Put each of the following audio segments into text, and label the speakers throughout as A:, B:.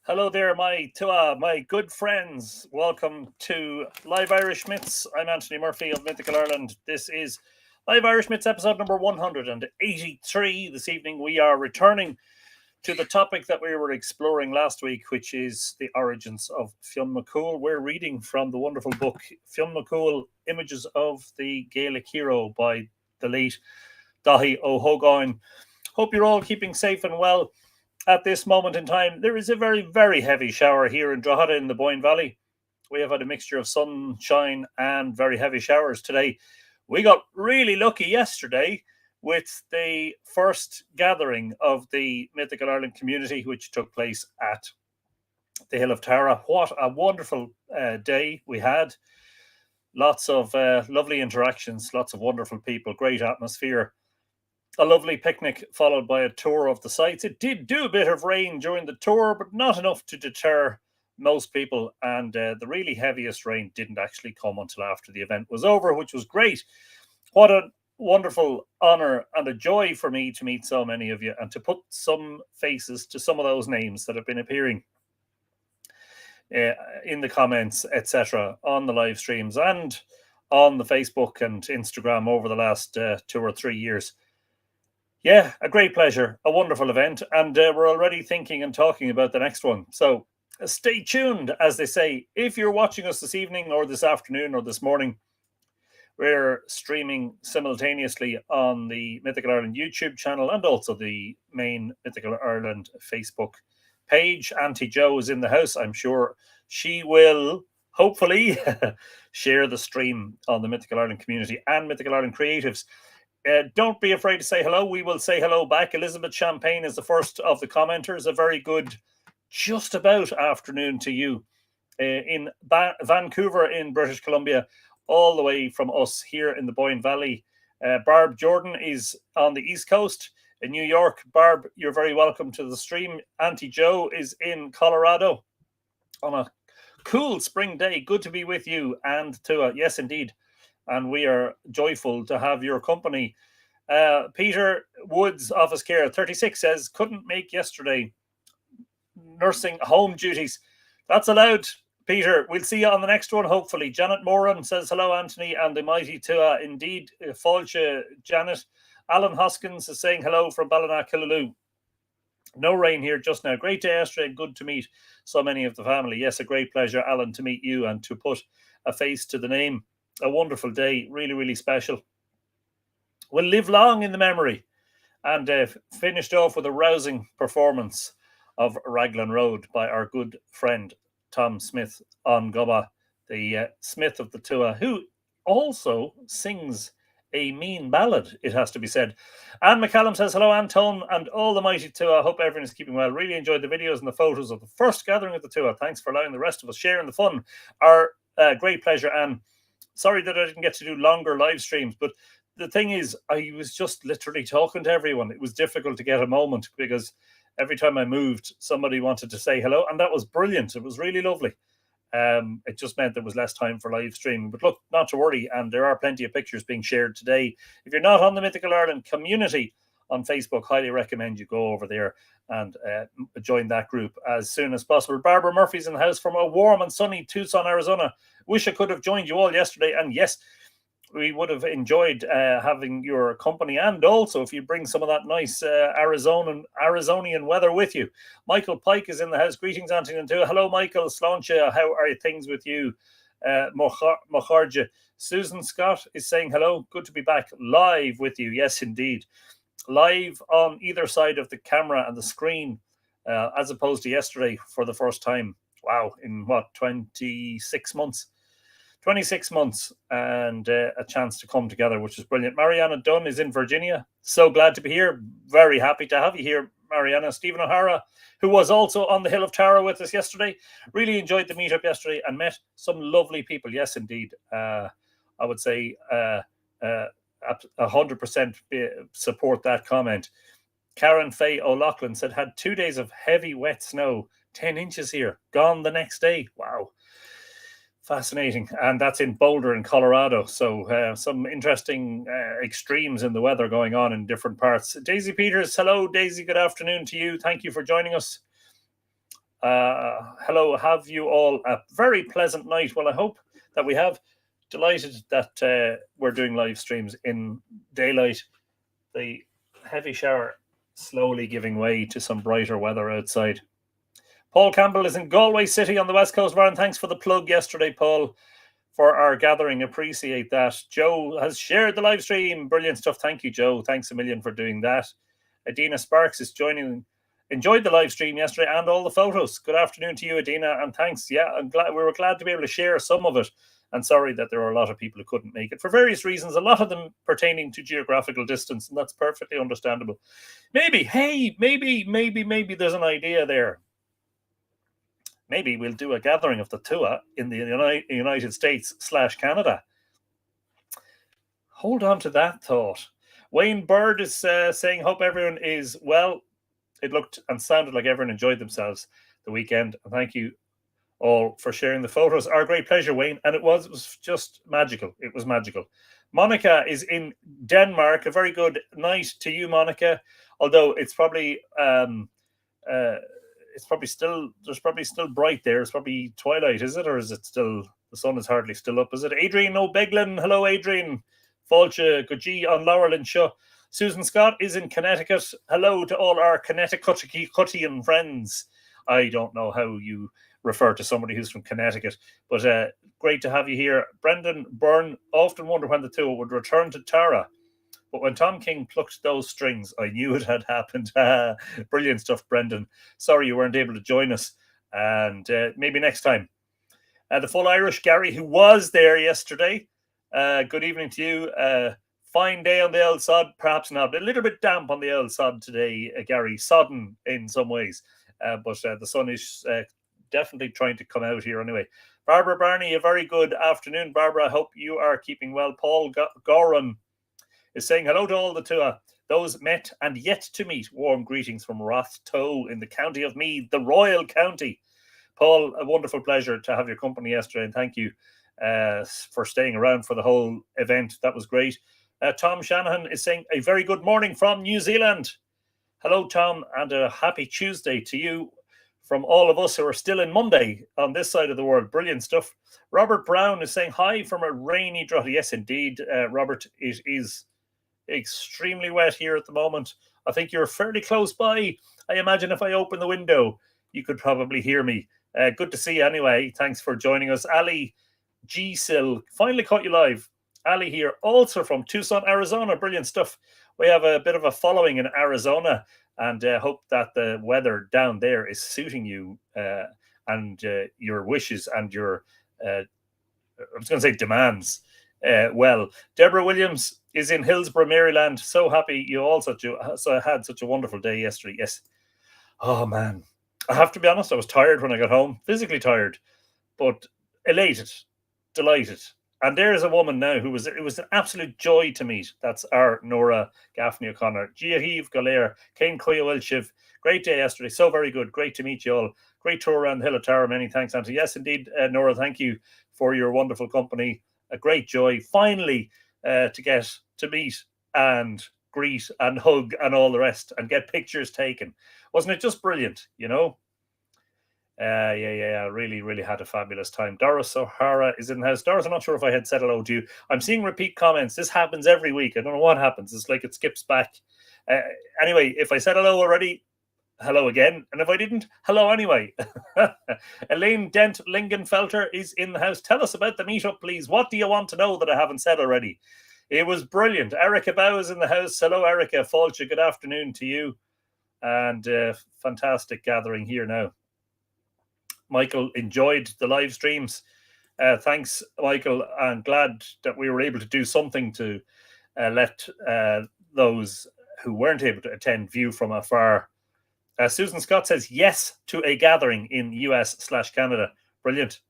A: Hello there, my good friends. Welcome to Live Irish Myths. I'm Anthony Murphy of Mythical Ireland. This is Live Irish Myths episode number 183. This evening we are returning to the topic that we were exploring last week, which is the origins of Fionn McCool. We're reading from the wonderful book Fionn McCool, Images of the Gaelic Hero by the late Dáithí Ó hÓgáin. Hope you're all keeping safe and well. At this moment in time, there is a very, very heavy shower here in Drogheda in the Boyne Valley. We have had a mixture of sunshine and very heavy showers today. We got really lucky yesterday with the first gathering of the Mythical Ireland community, which took place at the Hill of Tara. What a wonderful day we had. Lots of lovely interactions, lots of wonderful people, great atmosphere. A lovely picnic followed by a tour of the sites. It did do a bit of rain during the tour, but not enough to deter most people. And the really heaviest rain didn't actually come until after the event was over, which was great. What a wonderful honor and a joy for me to meet so many of you and to put some faces to some of those names that have been appearing in the comments, etc., on the live streams and on the Facebook and Instagram over the last 2 or 3 years. Yeah, a great pleasure, a wonderful event, and we're already thinking and talking about the next one. So stay tuned, as they say. If you're watching us this evening or this afternoon or this morning, we're streaming simultaneously on the Mythical Ireland YouTube channel and also the main Mythical Ireland Facebook page. Auntie Jo is in the house. I'm sure she will hopefully share the stream on the Mythical Ireland community and Mythical Ireland creatives. Don't be afraid to say hello. We will say hello back. Elizabeth Champagne is the first of the commenters. A very good just about afternoon to you in Vancouver in British Columbia, all the way from us here in the Boyne Valley. Barb Jordan is on the East Coast in New York. Barb, you're very welcome to the stream. Auntie Jo is in Colorado on a cool spring day. Good to be with you and Tua. Yes, indeed. And we are joyful to have your company. Peter Woods, Office Care 36 says, couldn't make yesterday. Nursing home duties. That's allowed, Peter. We'll see you on the next one, hopefully. Janet Moran says, hello, Anthony, and the mighty Tua. Indeed, Falcha, Janet. Alan Hoskins is saying hello from Ballina-Killaloe. No rain here just now. Great day, Astrid. Good to meet so many of the family. Yes, a great pleasure, Alan, to meet you and to put a face to the name. A wonderful day, really, really special. We'll live long in the memory. And finished off with a rousing performance of Raglan Road by our good friend Tom Smith on Gubba, the Smith of the Tua, who also sings a mean ballad, it has to be said. Anne McCallum says, hello, Anton, and all the mighty Tua. I hope everyone is keeping well. Really enjoyed the videos and the photos of the first gathering of the Tua. Thanks for allowing the rest of us sharing the fun. Our great pleasure, Anne. Sorry that I didn't get to do longer live streams, but the thing is, I was just literally talking to everyone. It was difficult to get a moment because every time I moved, somebody wanted to say hello, and that was brilliant. It was really lovely. It just meant there was less time for live streaming. But look, not to worry, and there are plenty of pictures being shared today. If you're not on the Mythical Ireland community on Facebook, highly recommend you go over there and join that group as soon as possible. Barbara Murphy's in the house from a warm and sunny Tucson, Arizona. Wish I could have joined you all yesterday. And yes, we would have enjoyed having your company. And also, if you bring some of that nice Arizonian weather with you. Michael Pike is in the house. Greetings, Anthony. And hello, Michael. Sláinte, how are things with you? Mocharja. Susan Scott is saying hello. Good to be back live with you. Yes, indeed. Live on either side of the camera and the screen, as opposed to yesterday for the first time. Wow, in what, 26 months? 26 months and a chance to come together, which is brilliant. Mariana Dunn is in Virginia. So glad to be here. Very happy to have you here, Mariana. Stephen O'Hara, who was also on the Hill of Tara with us yesterday. Really enjoyed the meetup yesterday and met some lovely people. Yes, indeed. I would say 100% support that comment. Karen Faye O'Loughlin said, had 2 days of heavy wet snow, 10 inches here, gone the next day. Wow. Fascinating. And that's in Boulder in Colorado. So some interesting extremes in the weather going on in different parts. Daisy Peters, hello, Daisy. Good afternoon to you. Thank you for joining us. Hello, have you all a very pleasant night? Well, I hope that we have. Delighted that we're doing live streams in daylight. The heavy shower slowly giving way to some brighter weather outside. Paul Campbell is in Galway City on the west coast of Ireland. Thanks for the plug yesterday, Paul, for our gathering. Appreciate that. Joe has shared the live stream. Brilliant stuff. Thank you, Joe. Thanks a million for doing that. Adina Sparks is joining. Enjoyed the live stream yesterday and all the photos. Good afternoon to you, Adina, and thanks. Yeah, we were glad to be able to share some of it. And sorry that there were a lot of people who couldn't make it for various reasons, a lot of them pertaining to geographical distance, and that's perfectly understandable. Maybe there's an idea there. Maybe we'll do a gathering of the Tua in the United States / Canada. Hold on to that thought. Wayne Bird is saying, hope everyone is well. It looked and sounded like everyone enjoyed themselves the weekend. And thank you all for sharing the photos. Our great pleasure, Wayne. And it was just magical. It was magical. Monica is in Denmark. A very good night to you, Monica. Although it's probably still bright there. It's probably twilight, is it? Or is it still, the sun is hardly still up, is it? Adrian O'Beglin. Hello, Adrian. Fáilte Guji on Laurelin Shaw. Susan Scott is in Connecticut. Hello to all our Connecticutian friends. I don't know how you refer to somebody who's from Connecticut, but great to have you here. Brendan Byrne, often wonder when the Tua would return to Tara. But when Tom King plucked those strings, I knew it had happened. Brilliant stuff, Brendan. Sorry you weren't able to join us. And maybe next time. The full Irish, Gary, who was there yesterday. Good evening to you. Fine day on the old sod, perhaps not. A little bit damp on the old sod today, Gary. Sodden in some ways. But the sun is definitely trying to come out here anyway. Barbara Barney, a very good afternoon. Barbara, I hope you are keeping well. Paul Goran is saying hello to all the Tua. Those met and yet to meet. Warm greetings from Rathtoe in the county of Meath, the Royal County. Paul, a wonderful pleasure to have your company yesterday, and thank you for staying around for the whole event. That was great. Tom Shanahan is saying a very good morning from New Zealand. Hello, Tom, and a happy Tuesday to you from all of us who are still in Monday on this side of the world. Brilliant stuff. Robert Brown is saying hi from a rainy Drogheda. Yes, indeed, Robert, it is extremely wet here at the moment. I think you're fairly close by. I imagine if I open the window, you could probably hear me. Good to see you anyway. Thanks for joining us. Ali G. Sill, finally caught you live. Ali here, also from Tucson, Arizona. Brilliant stuff. We have a bit of a following in Arizona, and hope that the weather down there is suiting you and your wishes and your, I was going to say demands. Well, Deborah Williams is in Hillsborough, Maryland. So happy you also had such a wonderful day yesterday. Yes. Oh, man. I have to be honest, I was tired when I got home, physically tired, but elated, delighted. And there's a woman now it was an absolute joy to meet. That's our Nora Gaffney O'Connor. Giahiv Galer, Kane Koyawilshiv. Great day yesterday. So very good. Great to meet you all. Great tour around the Hill of Tara. Many thanks, Auntie. Yes, indeed, Nora, thank you for your wonderful company. A great joy. Finally, to get to meet and greet and hug and all the rest and get pictures taken. Wasn't it just brilliant, you know? Yeah. Really had a fabulous time. Doris O'Hara is in the house. Doris, I'm not sure if I had said hello to you. I'm seeing repeat comments. This happens every week. I don't know what happens. It's like it skips back. Anyway, if I said hello already, hello again. And if I didn't, hello anyway. Elaine Dent Lingenfelter is in the house. Tell us about the meetup, please. What do you want to know that I haven't said already? It was brilliant. Erica Bow is in the house. Hello, Erica. Fáilte, good afternoon to you. And fantastic gathering here now. Michael enjoyed the live streams. Thanks, Michael. I'm glad that we were able to do something to let those who weren't able to attend view from afar. Susan Scott says yes to a gathering in US/Canada. Brilliant.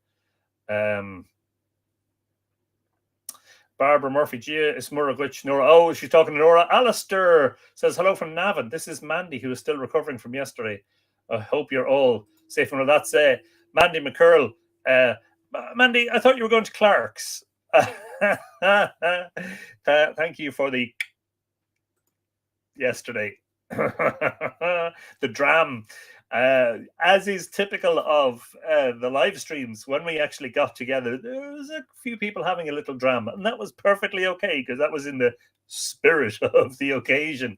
A: Barbara Murphy, Gia is Muragwich, Nora. Oh, she's talking to Nora. Alistair says hello from Navan. This is Mandy, who is still recovering from yesterday. I hope you're all safe. And that's Mandy McCurl. Mandy, I thought you were going to Clark's. Thank you for the yesterday. The dram. As is typical of the live streams, when we actually got together, there was a few people having a little drama, and that was perfectly okay because that was in the spirit of the occasion.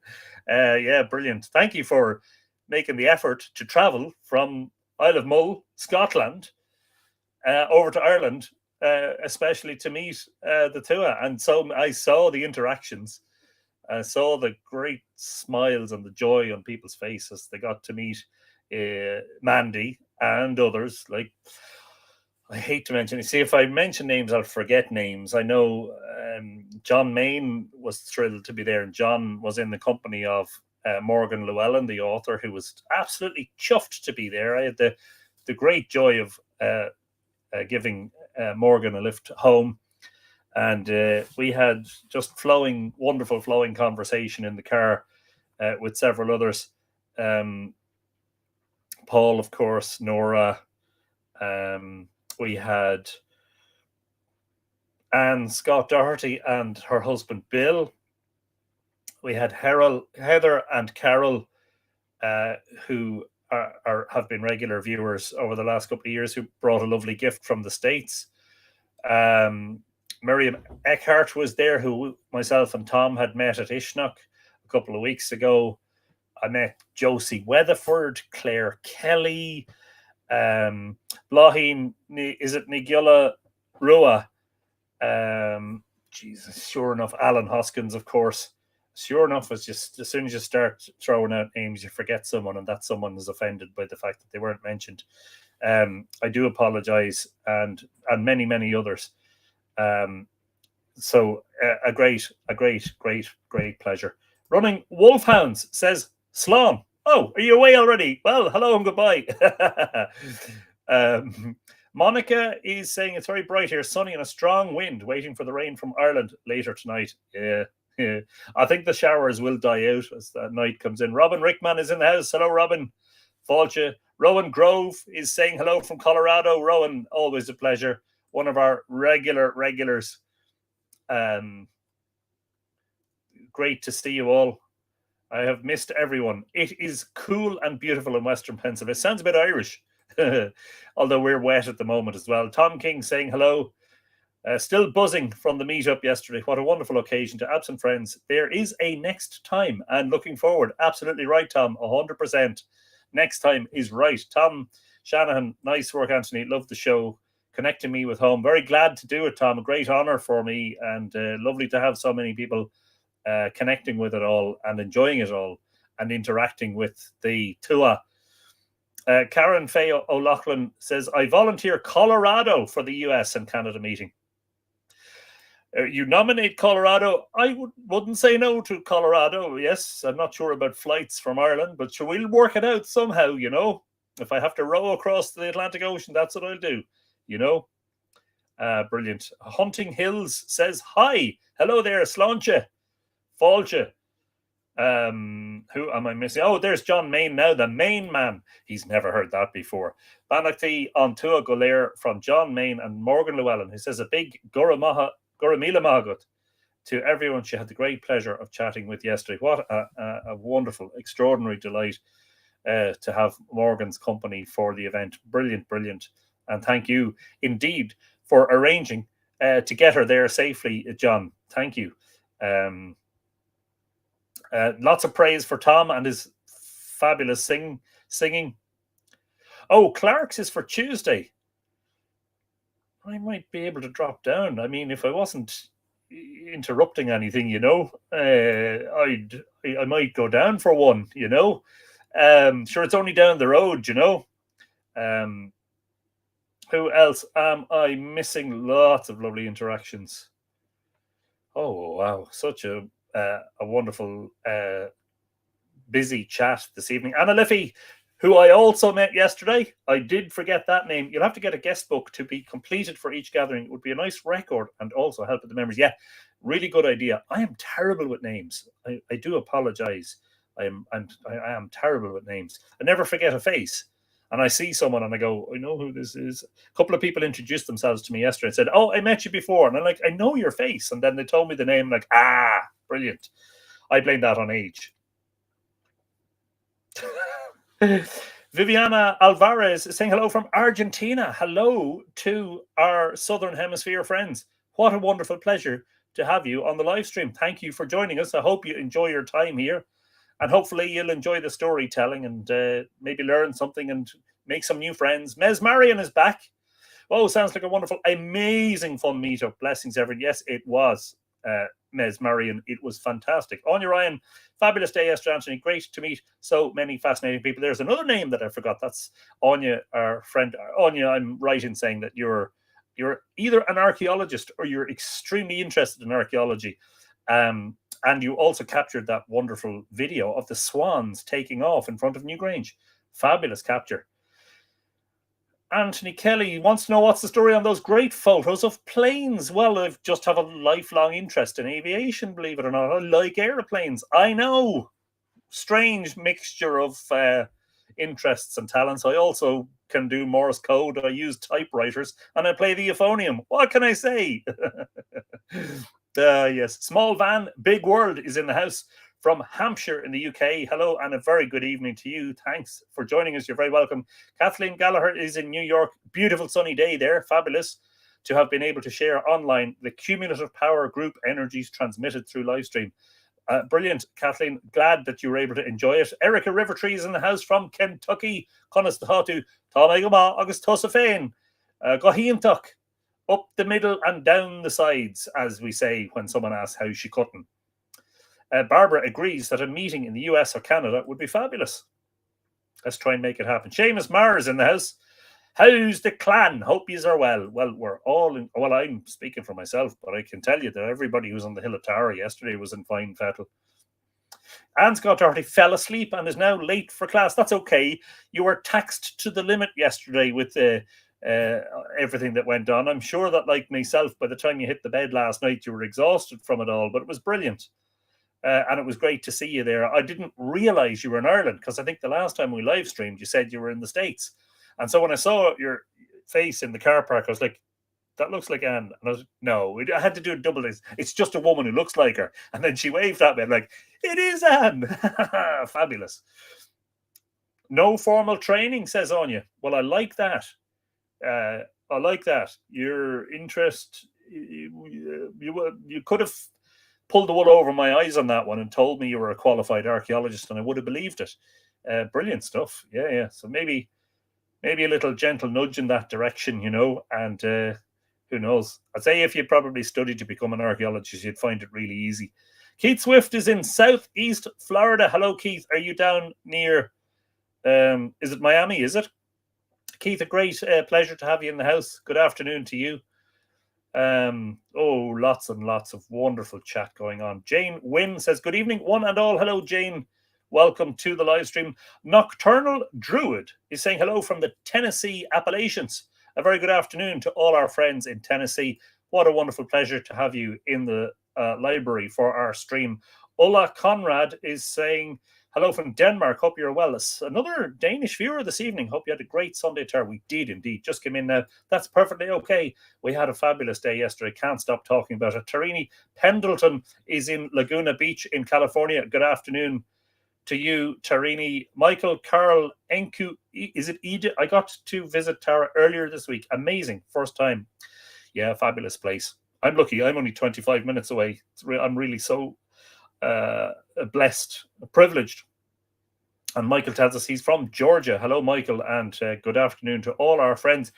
A: Yeah, brilliant. Thank you for making the effort to travel from Isle of Mull, Scotland, over to Ireland, especially to meet the Tua. And so I saw the interactions. I saw the great smiles and the joy on people's faces. They got to meet Mandy and others. Like, I hate to mention, you see, if I mention names, I'll forget names. I know John Mayne was thrilled to be there, and John was in the company of Morgan Llewellyn, the author, who was absolutely chuffed to be there. I had the great joy of giving Morgan a lift home. And we had just wonderful flowing conversation in the car with several others. Paul, of course, Nora. We had Anne Scott Doherty and her husband Bill. We had Heather and Carol, who have been regular viewers over the last couple of years, who brought a lovely gift from the States. Miriam Eckhart was there, who myself and Tom had met at Ishnok a couple of weeks ago. I met Josie Weatherford, Claire Kelly, Blahin, is it Nigula Rua? Jesus, sure enough, Alan Hoskins, of course. Sure enough, it's just as soon as you start throwing out names, you forget someone, and that someone is offended by the fact that they weren't mentioned. I do apologize, and many, many others. So a great pleasure. Running Wolfhounds says, Slán. Oh, are you away already? Well, hello and goodbye. Monica is saying it's very bright here, sunny and a strong wind, waiting for the rain from Ireland later tonight. Yeah. I think the showers will die out as the night comes in. Robin Rickman is in the house. Hello, Robin. Falcha. Rowan Grove is saying hello from Colorado. Rowan, always a pleasure. One of our regulars. Great to see you all. I have missed everyone. It is cool and beautiful in Western Pennsylvania. It sounds a bit Irish, although we're wet at the moment as well. Tom King saying hello. Still buzzing from the meetup yesterday. What a wonderful occasion to absent friends. There is a next time and looking forward. Absolutely right, Tom. 100%. Next time is right. Tom Shanahan, nice work, Anthony. Love the show. Connecting me with home. Very glad to do it, Tom. A great honor for me, and lovely to have so many people connecting with it all and enjoying it all and interacting with the Tua. Karen Faye O'Loughlin says, I volunteer Colorado for the US and Canada meeting. You nominate Colorado. I wouldn't say no to Colorado. Yes, I'm not sure about flights from Ireland, but sure, we'll work it out somehow, you know. If I have to row across the Atlantic Ocean, that's what I'll do, you know. Brilliant. Hunting Hills says, hi. Hello there, Sláinte. Falcha. Who am I missing? Oh, there's John Mayne now, the Main Man. He's never heard that before. Banachty on Tua Golair from John Mayne and Morgan Llewellyn, who says a big Goramila Mahagut to everyone she had the great pleasure of chatting with yesterday. What a wonderful, extraordinary delight to have Morgan's company for the event. Brilliant. And thank you indeed for arranging to get her there safely, John. Thank you. Lots of praise for Tom and his fabulous singing. Oh, Clark's is for Tuesday. I might be able to drop down. I mean, if I wasn't interrupting anything, you know, I might go down for one, you know. Sure, it's only down the road, you know. Who else am I missing? Lots of lovely interactions. Oh, wow. Such a wonderful, busy chat this evening. Anna Liffey, who I also met yesterday. I did forget that name. You'll have to get a guest book to be completed for each gathering. It would be a nice record and also help with the members. Yeah, really good idea. I am terrible with names. I do apologize. I am terrible with names. I never forget a face. And I see someone and I go, I know who this is. A couple of people introduced themselves to me yesterday and said, oh, I met you before. And I'm like, I know your face. And then they told me the name. I'm like, brilliant. I blame that on age. Viviana Alvarez is saying hello from Argentina. Hello to our Southern Hemisphere friends. What a wonderful pleasure to have you on the live stream. Thank you for joining us. I hope you enjoy your time here, and hopefully you'll enjoy the storytelling and maybe learn something and make some new friends. Mes Marion is back. Oh, sounds like a wonderful, amazing fun meetup. Blessings, everyone. Yes, it was, Mes Marion. It was fantastic. Anya Ryan, fabulous day, Esther Anthony. Great to meet so many fascinating people. There's another name that I forgot. That's Anya, our friend. Anya, I'm right in saying that you're either an archaeologist or you're extremely interested in archaeology. And you also captured that wonderful video of the swans taking off in front of Newgrange. Fabulous capture. Anthony Kelly wants to know what's the story on those great photos of planes. Well, I just have a lifelong interest in aviation, believe it or not. I like airplanes. I know. Strange mixture of interests and talents. I also can do Morse code. I use typewriters and I play the euphonium. What can I say? Yes. Small Van, Big World is in the house from Hampshire in the UK. Hello and a very good evening to you. Thanks for joining us. You're very welcome. Kathleen Gallagher is in New York. Beautiful sunny day there. Fabulous to have been able to share online the cumulative power group energies transmitted through live stream. Brilliant, Kathleen. Glad that you were able to enjoy it. Erica Rivertree is in the house from Kentucky. Conas the Hatu, Tomegama, August Tosafane, Gohiantuck, up the middle and down the sides, as we say when someone asks how she couldn't. Barbara agrees that a meeting in the US or Canada would be fabulous. Let's try and make it happen. Seamus Mars in the house. How's the clan? Hope yous are well. Well, we're all in. Well, I'm speaking for myself, but I can tell you that everybody who's on the Hill of Tara yesterday was in fine fettle. Anne Scott Doherty fell asleep and is now late for class. That's okay. You were taxed to the limit yesterday with everything that went on. I'm sure that, like myself, by the time you hit the bed last night, you were exhausted from it all, but it was brilliant. And it was great to see you there. I didn't realize you were in Ireland because I think the last time we live streamed, you said you were in the States. And so when I saw your face in the car park, I was like, that looks like Anne. And I was no, I had to do a double. It's just a woman who looks like her. And then she waved at me. I'm like, it is Anne. Fabulous. No formal training, says Anya. Well, I like that. I like that. Your interest, you could have pulled the wool over my eyes on that one and told me you were a qualified archaeologist and I would have believed it. Brilliant stuff. Yeah. So maybe a little gentle nudge in that direction, and who knows? I'd say if you probably studied to become an archaeologist, you'd find it really easy. Keith Swift is in Southeast Florida. Hello, Keith. Are you down near, is it Miami, is it? Keith, a great pleasure to have you in the house. Good afternoon to you. Lots and lots of wonderful chat going on. Jane Wynn says, good evening, one and all. Hello, Jane. Welcome to the live stream. Nocturnal Druid is saying hello from the Tennessee Appalachians. A very good afternoon to all our friends in Tennessee. What a wonderful pleasure to have you in the library for our stream. Ulla Conrad is saying hello from Denmark. Hope you're well. It's another Danish viewer this evening. Hope you had a great Sunday, Tara. We did indeed. Just came in now. That's perfectly okay. We had a fabulous day yesterday. Can't stop talking about it. Tarini Pendleton is in Laguna Beach in California. Good afternoon to you, Tarini. Michael Carl Enku. Is it Edith? I got to visit Tara earlier this week. Amazing. First time. Yeah, fabulous place. I'm lucky. I'm only 25 minutes away. I'm really so blessed, privileged. And Michael tells us he's from Georgia. Hello, Michael, and good afternoon to all our friends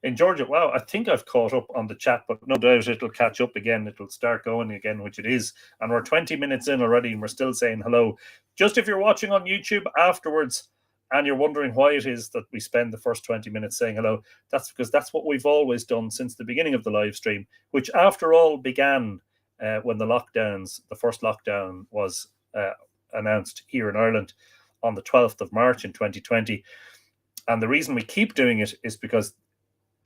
A: in Georgia. Wow, I think I've caught up on the chat, but no doubt it'll catch up again. It'll start going again, which it is. And we're 20 minutes in already, and we're still saying hello. Just if you're watching on YouTube afterwards and you're wondering why it is that we spend the first 20 minutes saying hello, that's because that's what we've always done since the beginning of the live stream, which after all began when the first lockdown was announced here in Ireland on the 12th of March in 2020. And the reason we keep doing it is because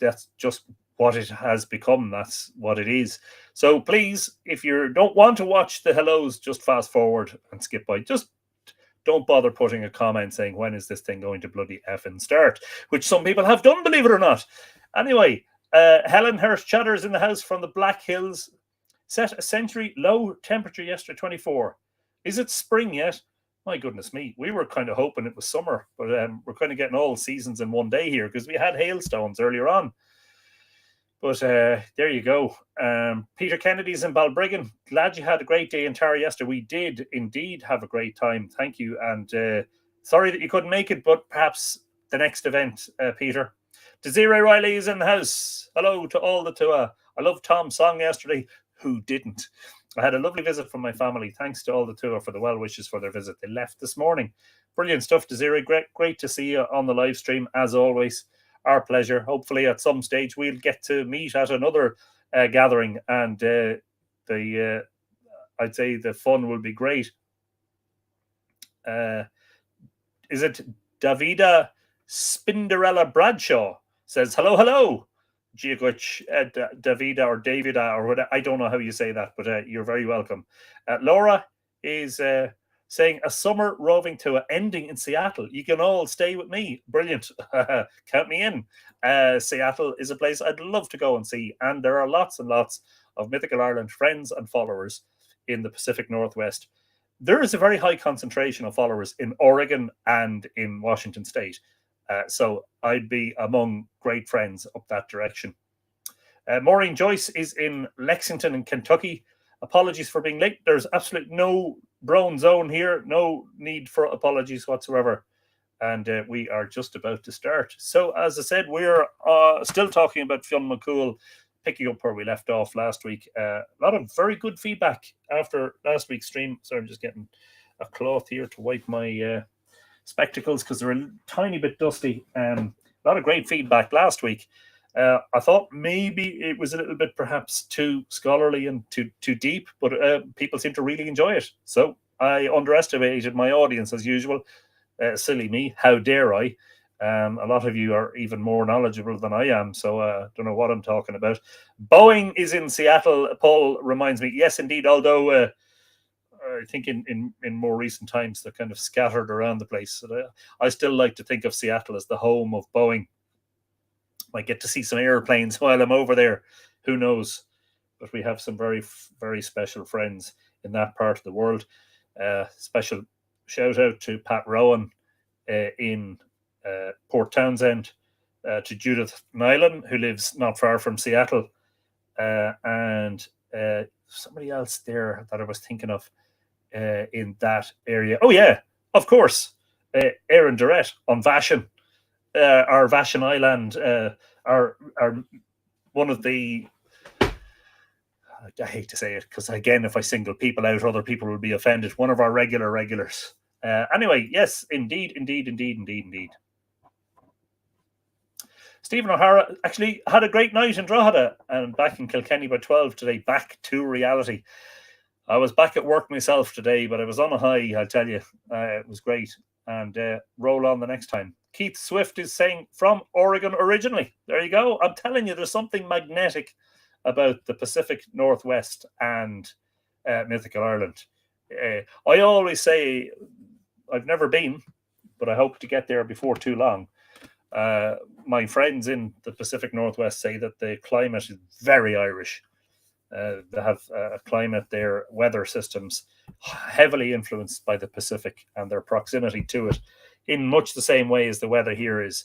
A: that's just what it has become. That's what it is. So please, if you don't want to watch the hellos, just fast forward and skip by. Just don't bother putting a comment saying, when is this thing going to bloody effing start? Which some people have done, believe it or not. Anyway, Helen Hirsch Chatters in the house from the Black Hills. Set a century low temperature yesterday, 24. Is it spring yet? My goodness me, we were kind of hoping it was summer, but we're kind of getting all seasons in one day here because we had hailstones earlier on. But there you go. Peter Kennedy's in Balbriggan. Glad you had a great day in Tara yesterday. We did indeed have a great time. Thank you. And sorry that you couldn't make it, but perhaps the next event, Peter. Desiree Riley is in the house. Hello to all the Tua. I loved Tom's song yesterday. Who didn't? I had a lovely visit from my family. Thanks to all the Tua for the well wishes for their visit. They left this morning. Brilliant stuff, Desiree. Great to see you on the live stream, as always. Our pleasure. Hopefully at some stage we'll get to meet at another gathering, and I'd say the fun will be great. Is it Davida Spinderella Bradshaw says hello Giaguich, Davida or Davida or whatever. I don't know how you say that, but you're very welcome. Laura is saying a summer roving tour ending in Seattle. You can all stay with me. Brilliant. Count me in. Seattle is a place I'd love to go and see. And there are lots and lots of Mythical Ireland friends and followers in the Pacific Northwest. There is a very high concentration of followers in Oregon and in Washington State. So I'd be among great friends up that direction. Maureen Joyce is in Lexington in Kentucky. Apologies for being late. There's absolutely no brown zone here. No need for apologies whatsoever. And we are just about to start. So as I said, we're still talking about Fionn McCool, picking up where we left off last week. A lot of very good feedback after last week's stream. So I'm just getting a cloth here to wipe my spectacles because they're a tiny bit dusty. A lot of great feedback last week. I thought maybe it was a little bit perhaps too scholarly and too deep, but people seem to really enjoy it. So I underestimated my audience as usual. Silly me, how dare I? A lot of you are even more knowledgeable than I am, so I don't know what I'm talking about. Boyne is in Seattle. Paul reminds me, yes, indeed, although I think in more recent times they're kind of scattered around the place. So I still like to think of Seattle as the home of Boyne. Might get to see some airplanes while I'm over there. Who knows? But we have some very, very special friends in that part of the world. Special shout out to Pat Rowan in Port Townsend, to Judith Nylan, who lives not far from Seattle, and somebody else there that I was thinking of in that area. Oh, yeah, of course. Aaron Durrett on Vashon. Our Vashon Island are one of the, I hate to say it because again if I single people out other people will be offended, one of our regulars. Anyway, yes, indeed. Stephen O'Hara actually had a great night in Drogheda and back in Kilkenny by 12 today, back to reality. I was back at work myself today, but I was on a high, I'll tell you. It was great. And roll on the next time. Keith Swift is saying from Oregon originally. There you go. I'm telling you, there's something magnetic about the Pacific Northwest and Mythical Ireland. I always say I've never been, but I hope to get there before too long. My friends in the Pacific Northwest say that the climate is very Irish. They have a climate, their weather systems heavily influenced by the Pacific and their proximity to it in much the same way as the weather here is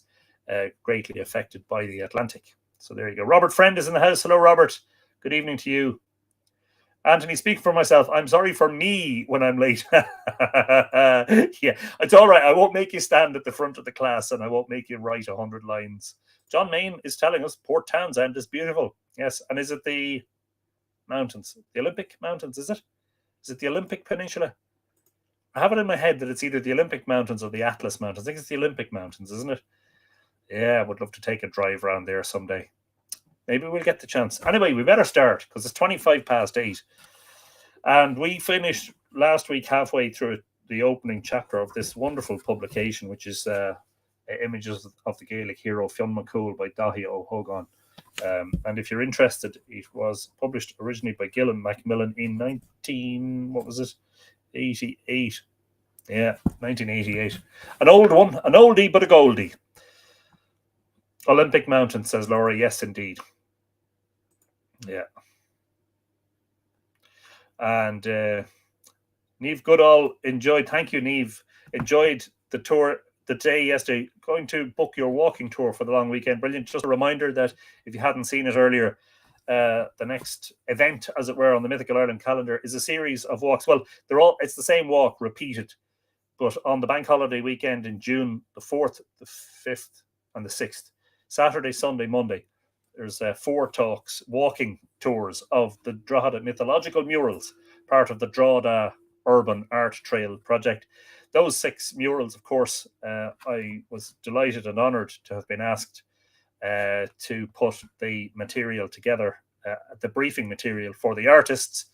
A: greatly affected by the Atlantic. So there you go. Robert Friend is in the house. Hello, Robert. Good evening to you. Anthony, speak for myself. I'm sorry for me when I'm late. Yeah, it's all right. I won't make you stand at the front of the class and I won't make you write 100 lines. John Main is telling us Port Townsend is beautiful. Yes, and is it the mountains? The Olympic Mountains, is it? Is it the Olympic Peninsula? I have it in my head that it's either the Olympic Mountains or the Atlas Mountains. I think it's the Olympic Mountains, isn't it? Yeah, I would love to take a drive around there someday. Maybe we'll get the chance. Anyway, we better start because it's 8:25. And we finished last week halfway through the opening chapter of this wonderful publication, which is Images of the Gaelic Hero Fionn McCool by Dáithí Ó hÓgáin. And if you're interested, it was published originally by Gillan Macmillan in 1988. Yeah, 1988. An old one, an oldie but a goldie. Olympic Mountain, says Laura. Yes, indeed. Yeah. And Niamh Goodall enjoyed. Thank you, Niamh. Enjoyed the tour the day yesterday. Going to book your walking tour for the long weekend. Brilliant. Just a reminder that if you hadn't seen it earlier, the next event, as it were, on the Mythical Ireland calendar is a series of walks. Well, it's the same walk repeated, but on the bank holiday weekend in June, the 4th, the 5th, and the 6th, Saturday, Sunday, Monday, there's 4 talks, walking tours of the Drogheda mythological murals, part of the Drogheda Urban Art Trail project. Those 6 murals, of course, I was delighted and honoured to have been asked to put the material together, the briefing material for the artists,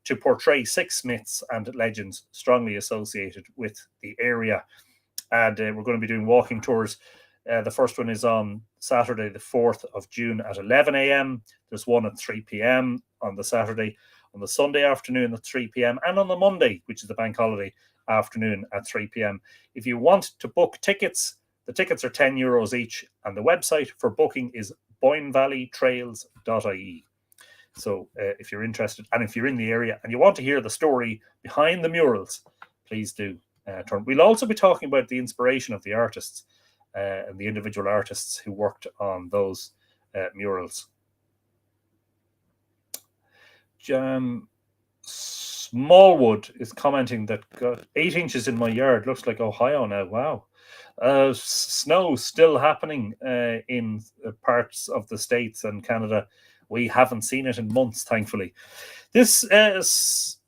A: to portray 6 myths and legends strongly associated with the area. And we're going to be doing walking tours. The first one is on Saturday, the 4th of June at 11 a.m. There's one at 3 p.m. on the Saturday, on the Sunday afternoon at 3 p.m. and on the Monday, which is the bank holiday, afternoon at 3 p.m. If you want to book tickets, the tickets are €10 each, and the website for booking is boynevalleytrails.ie. So if you're interested, and if you're in the area and you want to hear the story behind the murals, please do turn. We'll also be talking about the inspiration of the artists and the individual artists who worked on those murals. Smallwood is commenting that got 8 inches in my yard. Looks like Ohio now. Wow. Snow still happening in parts of the States and Canada. We haven't seen it in months, thankfully. This subheading,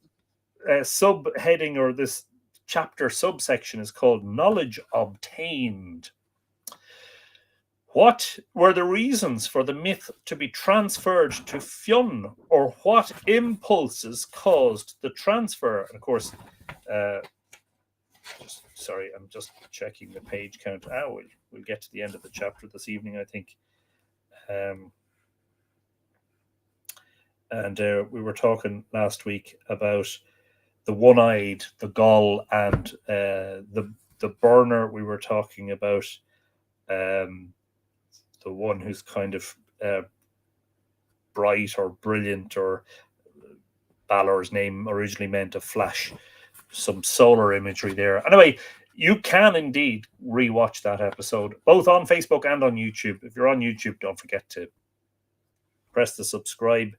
A: or this chapter subsection, is called Knowledge Obtained. What were the reasons for the myth to be transferred to Fionn, or what impulses caused the transfer? And of course, I'm just checking the page count. We'll get to the end of the chapter this evening, I think. And we were talking last week about the one-eyed, the gull, and the burner. We were talking about the one who's kind of bright or brilliant, or Balor's name originally meant a flash, some solar imagery there. Anyway, you can indeed rewatch that episode, both on Facebook and on YouTube. If you're on YouTube, don't forget to press the subscribe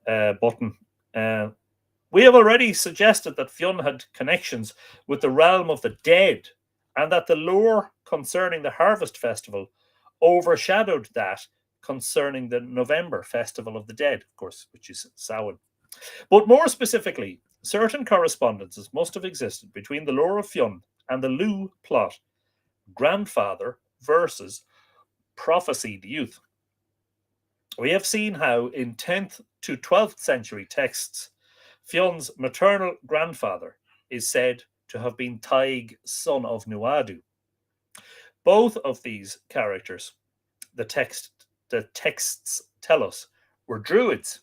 A: button. We have already suggested that Fionn had connections with the realm of the dead, and that the lore concerning the Harvest Festival overshadowed that concerning the November Festival of the Dead, of course, which is Samhain. But more specifically, certain correspondences must have existed between the lore of Fionn and the Lugh plot, grandfather versus prophesied youth. We have seen how in 10th to 12th century texts, Fionn's maternal grandfather is said to have been Taig, son of Nuadu. Both of these characters, the texts tell us, were druids.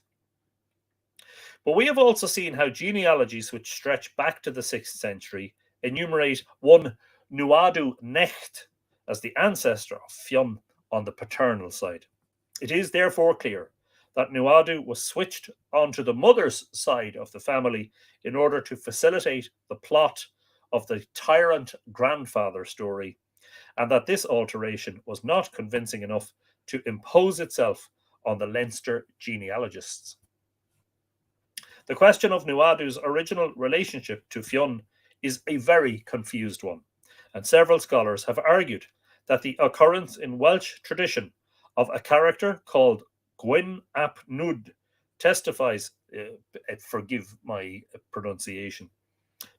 A: But we have also seen how genealogies which stretch back to the 6th century enumerate one Nuadu Necht as the ancestor of Fionn on the paternal side. It is therefore clear that Nuadu was switched onto the mother's side of the family in order to facilitate the plot of the tyrant grandfather story, and that this alteration was not convincing enough to impose itself on the Leinster genealogists. The question of Nuadu's original relationship to Fionn is a very confused one, and several scholars have argued that the occurrence in Welsh tradition of a character called Gwyn ap Nudd testifies, forgive my pronunciation,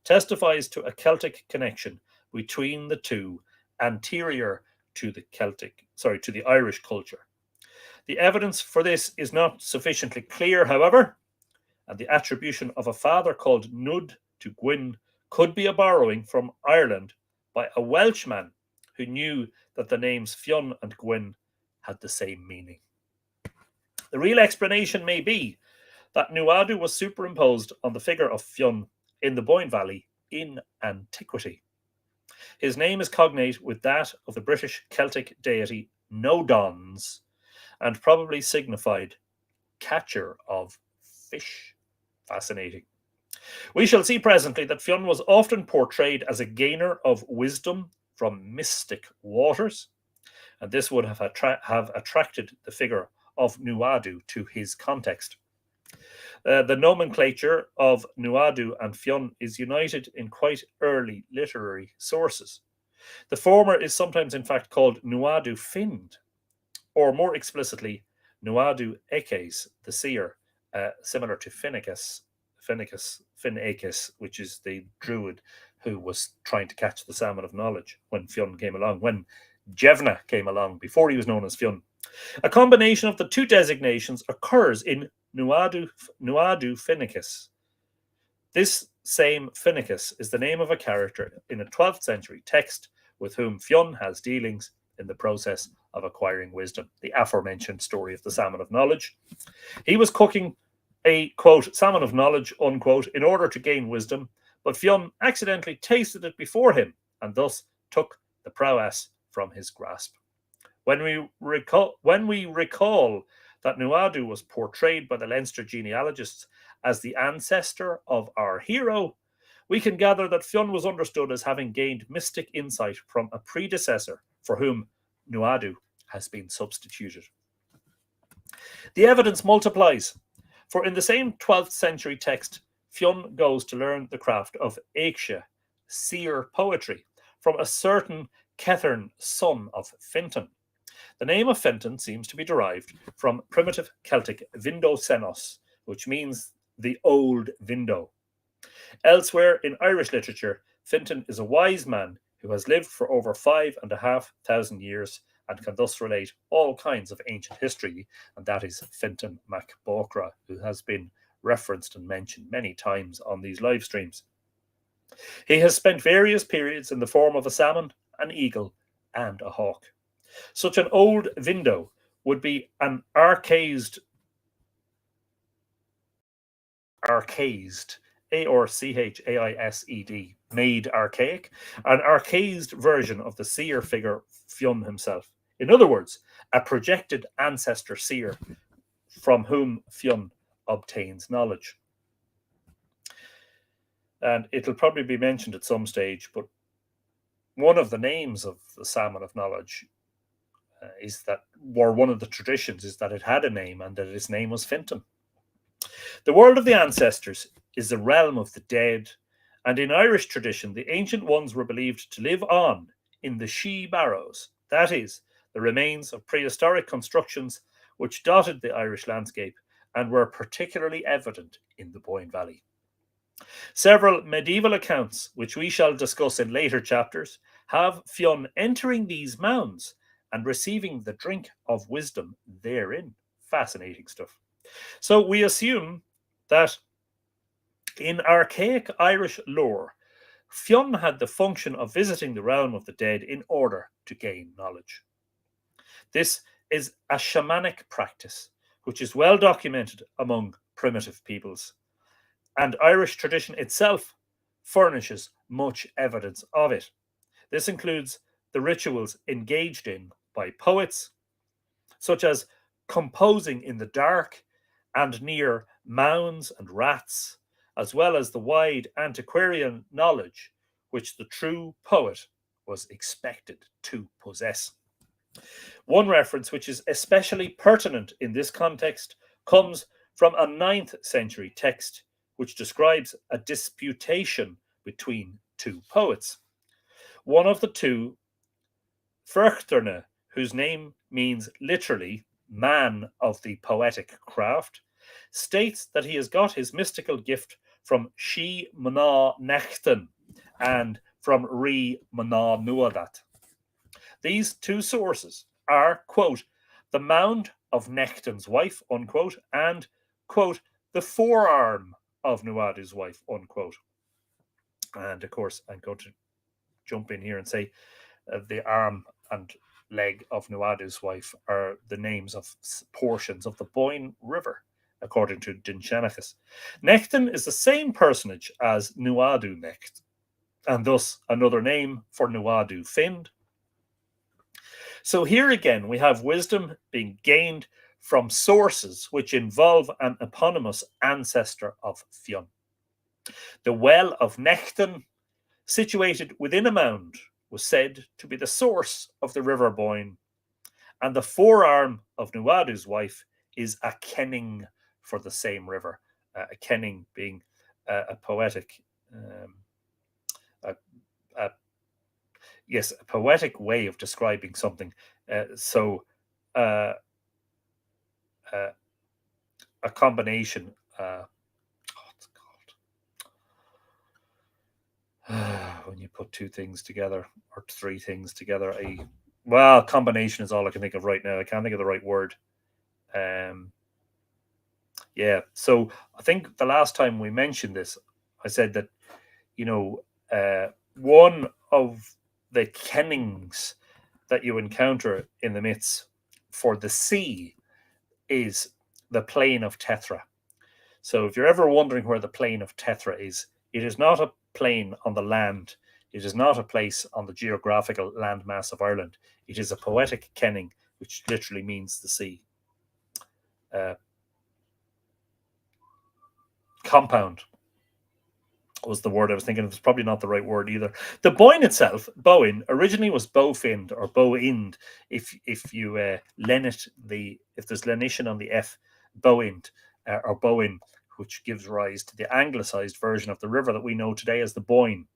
A: testifies to a Celtic connection between the two, anterior to the Irish culture. The evidence for this is not sufficiently clear, however, and the attribution of a father called Nudd to Gwyn could be a borrowing from Ireland by a Welshman who knew that the names Fionn and Gwyn had the same meaning. The real explanation may be that Nuadu was superimposed on the figure of Fionn in the Boyne Valley in antiquity. His name is cognate with that of the British Celtic deity Nodons, and probably signified catcher of fish. Fascinating. We shall see presently that Fionn was often portrayed as a gainer of wisdom from mystic waters, and this would have attracted the figure of Nuadu to his context. The nomenclature of Nuadu and Fionn is united in quite early literary sources. The former is sometimes, in fact, called Nuadu Find, or more explicitly, Nuadu Ekes, the seer, similar to Finneicus, which is the druid who was trying to catch the salmon of knowledge when Fionn came along, when Jevna came along, before he was known as Fionn. A combination of the two designations occurs in Nuadu Finneicus. This same Finneicus is the name of a character in a 12th century text with whom Fionn has dealings in the process of acquiring wisdom, the aforementioned story of the salmon of knowledge. He was cooking a, quote, salmon of knowledge, unquote, in order to gain wisdom, but Fionn accidentally tasted it before him and thus took the prowess from his grasp. When we recall that Nuadu was portrayed by the Leinster genealogists as the ancestor of our hero, we can gather that Fionn was understood as having gained mystic insight from a predecessor for whom Nuadu has been substituted. The evidence multiplies, for in the same 12th century text, Fionn goes to learn the craft of Éagsha, seer poetry, from a certain Cethern, son of Fintan. The name of Fintan seems to be derived from primitive Celtic Vindo Senos, which means the old window. Elsewhere in Irish literature, Fintan is a wise man who has lived for over 5,500 years and can thus relate all kinds of ancient history, and that is Fintan Mac Bócra, who has been referenced and mentioned many times on these live streams. He has spent various periods in the form of a salmon, an eagle, and a hawk. Such an old window would be an archaised, Archaised, made archaic, an archaised version of the seer figure Fionn himself. In other words, a projected ancestor seer from whom Fionn obtains knowledge. And it'll probably be mentioned at some stage, but one of the names of the salmon of knowledge is that, or one of the traditions is that it had a name and that its name was Fintan. The world of the ancestors is the realm of the dead, and in Irish tradition, the ancient ones were believed to live on in the she barrows, that is, the remains of prehistoric constructions which dotted the Irish landscape and were particularly evident in the Boyne Valley. Several medieval accounts, which we shall discuss in later chapters, have Fionn entering these mounds and receiving the drink of wisdom therein. Fascinating stuff. So we assume that in archaic Irish lore, Fionn had the function of visiting the realm of the dead in order to gain knowledge. This is a shamanic practice, which is well documented among primitive peoples, and Irish tradition itself furnishes much evidence of it. This includes the rituals engaged in by poets, such as composing in the dark and near mounds and rats, as well as the wide antiquarian knowledge which the true poet was expected to possess. One reference which is especially pertinent in this context comes from a 9th century text which describes a disputation between two poets. One of the two, Ferchterne, whose name means literally man of the poetic craft, states that he has got his mystical gift from Shi Mna Nechten and from Ri Mna Nuadat. These two sources are, quote, the mound of Nechten's wife, unquote, and, quote, the forearm of Nuadu's wife, unquote. And of course, I'm going to jump in here and say the arm and leg of Nuadu's wife are the names of portions of the Boyne River, according to Dinshenachus. Nechten is the same personage as Nuadu Necht, and thus another name for Nuadu Find. So here again, we have wisdom being gained from sources which involve an eponymous ancestor of Fionn. The well of Nechten, situated within a mound, was said to be the source of the river Boyne, and the forearm of Nuadu's wife is a kenning for the same river. A kenning being a poetic, a, a, yes, a poetic way of describing something. A combination. What's it called? When you put two things together or three things together, combination is all I can think of right now. I can't think of the right word. Yeah, so I think the last time we mentioned this, I said that, one of the kennings that you encounter in the myths for the sea is the plain of Tethra. So if you're ever wondering where the plain of Tethra is, it is not a plain on the land. It is not a place on the geographical landmass of Ireland. It is a poetic kenning, which literally means the sea. Compound was the word I was thinking of. It's probably not the right word either. The Boyne itself, Boyne, originally was bow-finned or bow-ind. If you if there's lenition on the F, bow-ind or Boyne, which gives rise to the anglicised version of the river that we know today as the Boyne.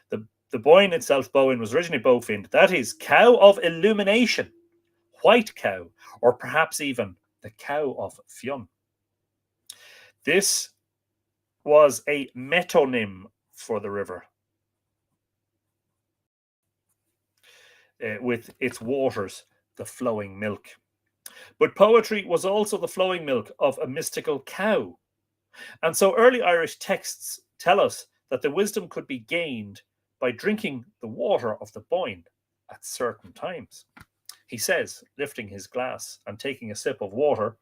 A: The Boyne itself, Boyne, was originally bow-finned. That is, cow of illumination, white cow, or perhaps even the cow of Fionn. This was a metonym for the river, with its waters, the flowing milk. But poetry was also the flowing milk of a mystical cow. And so early Irish texts tell us that the wisdom could be gained by drinking the water of the Boyne at certain times. He says, lifting his glass and taking a sip of water,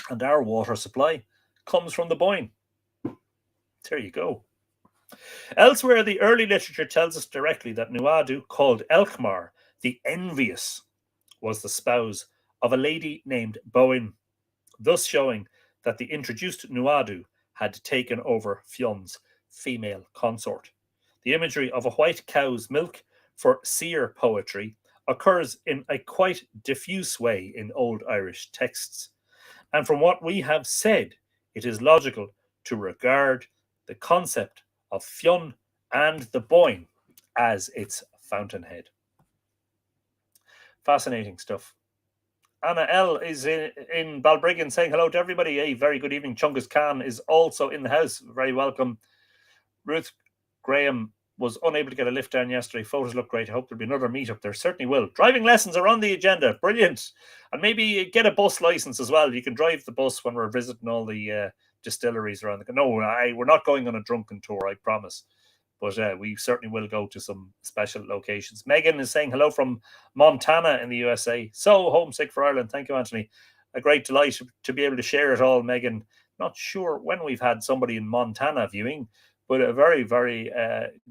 A: and our water supply comes from the Boyne. There you go. Elsewhere, the early literature tells us directly that Nuadu, called Elkmar, the envious, was the spouse of a lady named Boyne, thus showing that the introduced Nuadu had taken over Fionn's female consort. The imagery of a white cow's milk for Seer poetry occurs in a quite diffuse way in Old Irish texts. And from what we have said, it is logical to regard the concept of Fionn and the Boyne as its fountainhead. Fascinating stuff. Anna L is in Balbriggan saying hello to everybody. A very good evening. Chungus Khan is also in the house. Very welcome. Ruth Graham was unable to get a lift down yesterday. Photos look great. I hope there'll be another meetup. There certainly will. Driving lessons are on the agenda. Brilliant. And maybe get a bus license as well. You can drive the bus when we're visiting all the distilleries around the... No, we're not going on a drunken tour, I promise. But we certainly will go to some special locations. Megan is saying hello from Montana in the USA. So homesick for Ireland. Thank you, Anthony. A great delight to be able to share it all, Megan. Not sure when we've had somebody in Montana viewing, but a very, very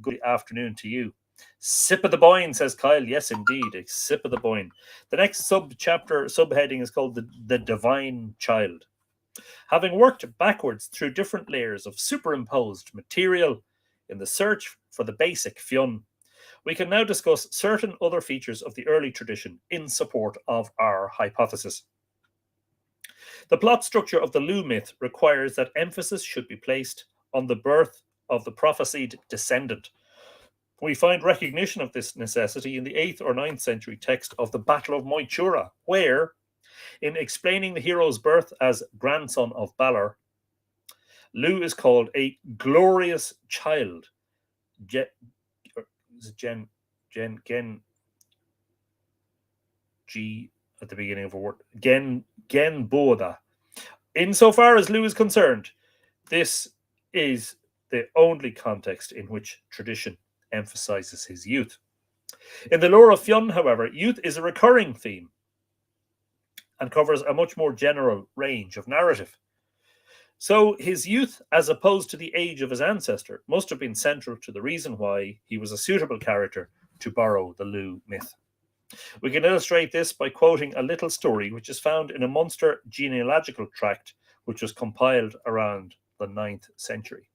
A: good afternoon to you. Sip of the Boyne, says Kyle. Yes, indeed, a sip of the Boyne. The next subheading is called the Divine Child. Having worked backwards through different layers of superimposed material in the search for the basic Fionn, we can now discuss certain other features of the early tradition in support of our hypothesis. The plot structure of the Lugh myth requires that emphasis should be placed on the birth of the prophesied descendant. We find recognition of this necessity in the 8th or 9th century text of the Battle of Moytura, where, in explaining the hero's birth as grandson of Balor, Lugh is called a glorious child. Gen G at the beginning of a word. Gen Boda. Insofar as Lugh is concerned, this is the only context in which tradition emphasizes his youth. In the lore of Fionn, however, youth is a recurring theme and covers a much more general range of narrative. So his youth, as opposed to the age of his ancestor, must have been central to the reason why he was a suitable character to borrow the Lugh myth. We can illustrate this by quoting a little story which is found in a Munster genealogical tract which was compiled around the 9th century.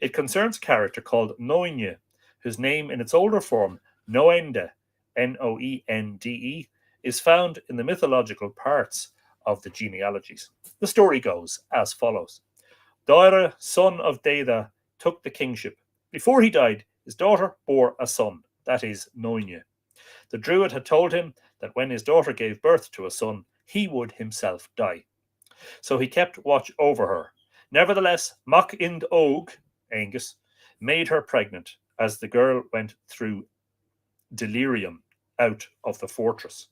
A: It concerns a character called Noine, whose name in its older form, Noende, Noende, is found in the mythological parts of the genealogies. The story goes as follows. Dáithí, son of Dáithí, took the kingship. Before he died, his daughter bore a son, that is, Noine. The druid had told him that when his daughter gave birth to a son, he would himself die. So he kept watch over her. Nevertheless, Cumhaill, Angus, made her pregnant as the girl went through delirium out of the fortress.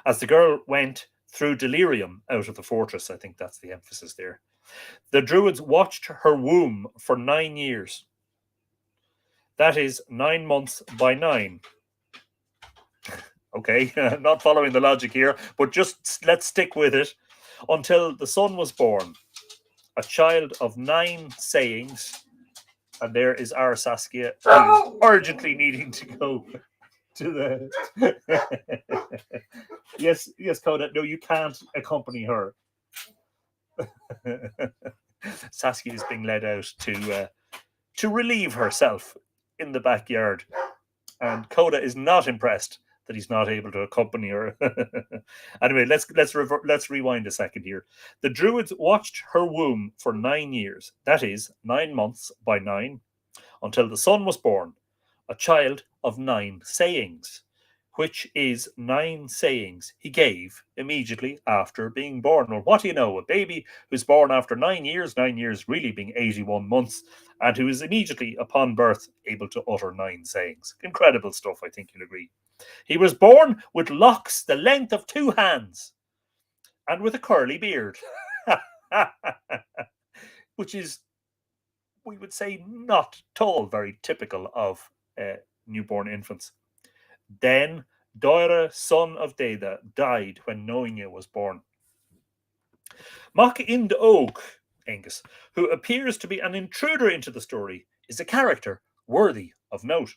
A: As the girl went through delirium out of the fortress, I think that's the emphasis there, the druids watched her womb for 9 years. That is 9 months by 9. Okay, not following the logic here, but just let's stick with it. Until the son was born, a child of 9 sayings. And there is our Saskia, urgently needing to go to the... yes, Coda. No, you can't accompany her. Saskia is being led out to relieve herself in the backyard. And Coda is not impressed that he's not able to accompany her. Anyway, let's rewind a second here. The druids watched her womb for 9 years, that is 9 months by 9, until the son was born, a child of 9 sayings, which is 9 sayings he gave immediately after being born. Well, what do you know? A baby who's born after 9 years really being 81 months, and who is immediately upon birth able to utter 9 sayings. Incredible stuff, I think you'll agree. He was born with locks the length of 2 hands and with a curly beard, which is, we would say, not at all very typical of newborn infants. Then Dáithí, son of Dáithí, died when Noine was born. Cumhaill, Angus, who appears to be an intruder into the story, is a character worthy of note.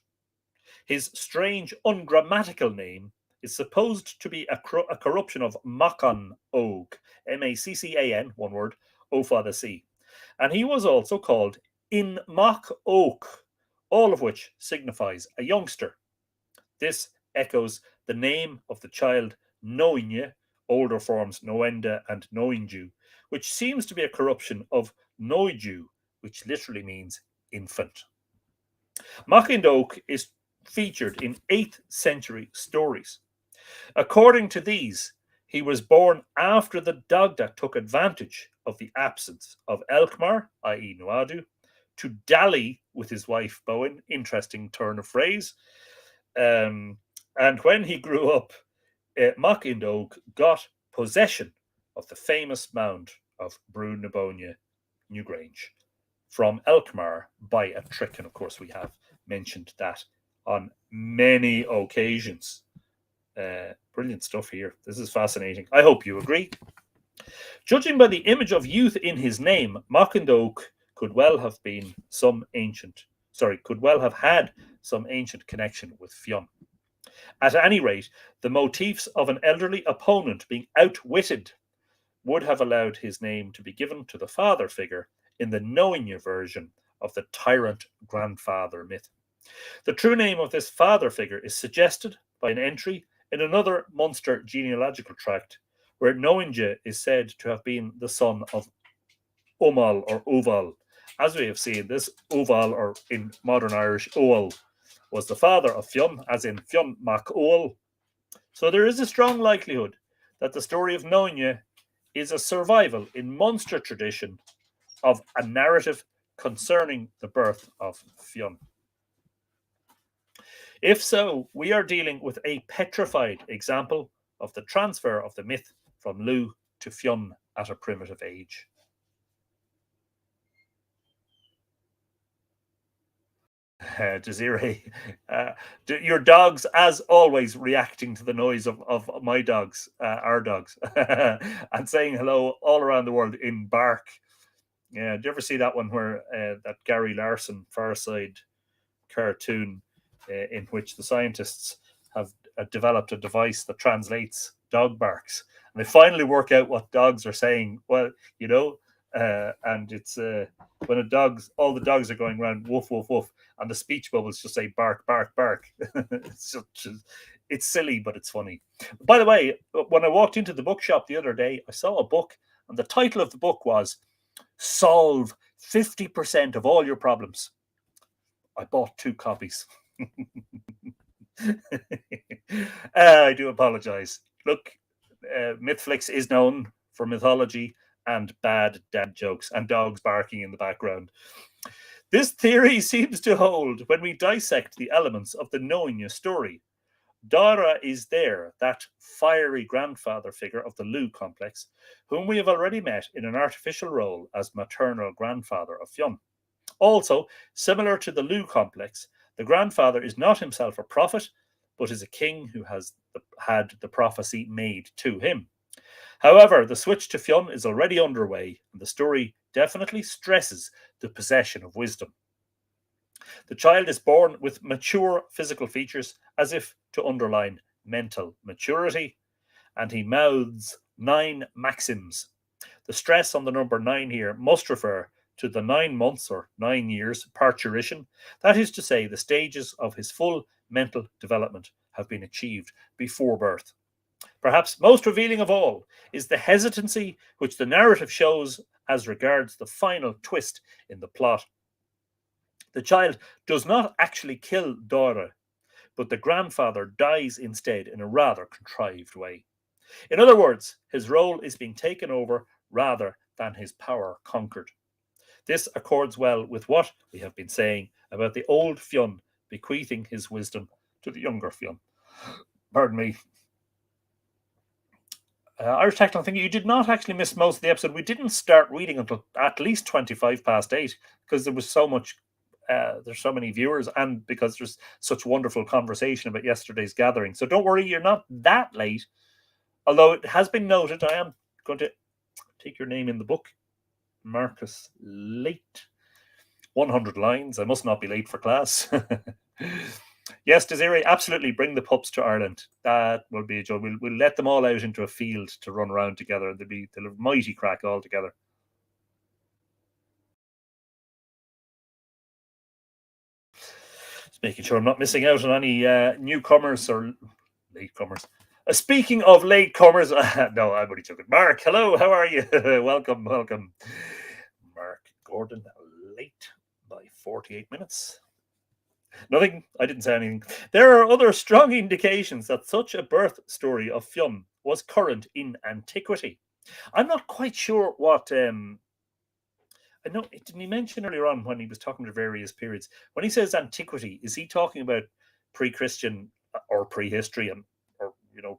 A: His strange, ungrammatical name is supposed to be a corruption of Maccan Og, Maccan, one word, O Father C. And he was also called In Mac Oak, all of which signifies a youngster. This echoes the name of the child Noine, older forms Noende and Noinju, which seems to be a corruption of Noiju, which literally means infant. Cumhaill is featured in 8th century stories. According to these, he was born after the Dagda took advantage of the absence of Elkmar, i.e. Nuadu, to dally with his wife Boyne. Interesting turn of phrase. And when he grew up, Cumhaill got possession of the famous mound of Brú na Bóinne, Newgrange, from Elkmar by a trick. And of course, we have mentioned that on many occasions. Brilliant stuff here. This is fascinating. I hope you agree. Judging by the image of youth in his name, Cumhaill could well have had some ancient connection with Fionn. At any rate, the motifs of an elderly opponent being outwitted would have allowed his name to be given to the father figure in the Noine version of the tyrant grandfather myth. The true name of this father figure is suggested by an entry in another Munster genealogical tract, where Noinge is said to have been the son of Umal or Uval. As we have seen, this Uval, or in modern Irish, Oal, was the father of Fionn, as in Fionn Mac Oal. So there is a strong likelihood that the story of Noine is a survival in Munster tradition of a narrative concerning the birth of Fionn. If so, we are dealing with a petrified example of the transfer of the myth from Lugh to Fionn at a primitive age. Desiree, your dogs, as always, reacting to the noise of my dogs, our dogs, and saying hello all around the world in bark. Yeah, do you ever see that one where that Gary Larson Far Side cartoon in which the scientists have developed a device that translates dog barks, and they finally work out what dogs are saying? Well, and it's when all the dogs are going around woof woof woof, and the speech bubbles just say bark bark bark. It's silly, but it's funny. By the way, when I walked into the bookshop the other day, I saw a book, and the title of the book was "Solve 50% of All Your Problems." I bought 2 copies. I do apologize. Look, Mythflix is known for mythology and bad dad jokes and dogs barking in the background. This theory seems to hold when we dissect the elements of the Noinne story. Dara is there, that fiery grandfather figure of the Lugh complex, whom we have already met in an artificial role as maternal grandfather of Fionn. Also, similar to the Lugh complex, the grandfather is not himself a prophet, but is a king who has had the prophecy made to him. However, the switch to Fionn is already underway, and the story definitely stresses the possession of wisdom. The child is born with mature physical features, as if to underline mental maturity, and he mouths 9 maxims. The stress on the number 9 here must refer to the 9 months or 9 years parturition, that is to say, the stages of his full mental development have been achieved before birth. Perhaps most revealing of all is the hesitancy which the narrative shows as regards the final twist in the plot. The child does not actually kill Dara, but the grandfather dies instead in a rather contrived way. In other words, his role is being taken over rather than his power conquered. This accords well with what we have been saying about the old Fionn bequeathing his wisdom to the younger Fionn. Pardon me. Irish Techno, thinking you did not actually miss most of the episode. We didn't start reading until at least 25 past 8 because there was so much. There's so many viewers, and because there's such wonderful conversation about yesterday's gathering. So don't worry, you're not that late. Although it has been noted, I am going to take your name in the book. Marcus late. 100 lines. I must not be late for class. Yes, Desiree, absolutely bring the pups to Ireland. That will be a joy. We'll let them all out into a field to run around together. They'll have mighty crack all together. Just making sure I'm not missing out on any newcomers or latecomers. Speaking of latecomers, no, I already took it. Mark, hello, how are you? Welcome. Mark Gordon, late by 48 minutes. Nothing, I didn't say anything. There are other strong indications that such a birth story of Fionn was current in antiquity. I'm not quite sure what. I know, didn't he mention earlier on when he was talking to various periods? When he says antiquity, is he talking about pre-Christian or prehistory or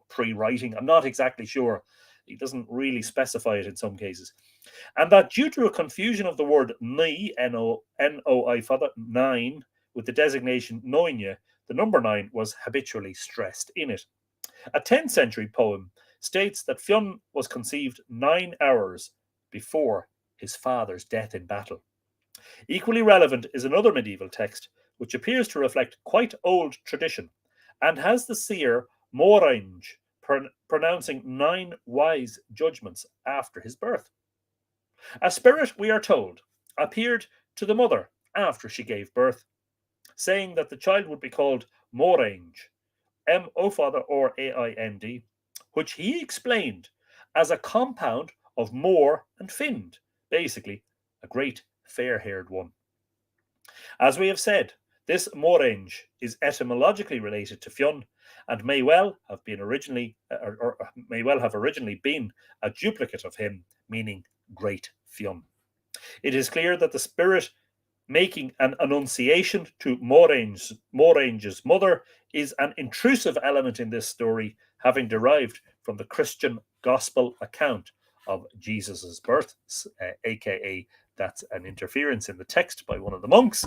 A: pre-writing? I'm not exactly sure. He doesn't really specify it in some cases. And that due to a confusion of the word ni, N-O-I, father, 9, with the designation Noinne, the number 9 was habitually stressed in it. A 10th century poem states that Fionn was conceived 9 hours before his father's death in battle. Equally relevant is another medieval text, which appears to reflect quite old tradition, and has the seer hÓgáin pronouncing 9 wise judgments after his birth. A spirit, we are told, appeared to the mother after she gave birth, saying that the child would be called hÓgáin, M-O father or A-I-N-D, which he explained as a compound of mór and find, basically a great fair-haired one. As we have said, this hÓgáin is etymologically related to Fionn and may well have originally been a duplicate of him, meaning great Fionn. It is clear that the spirit making an annunciation to hÓgáin's mother is an intrusive element in this story, having derived from the Christian gospel account of Jesus's birth, aka that's an interference in the text by one of the monks,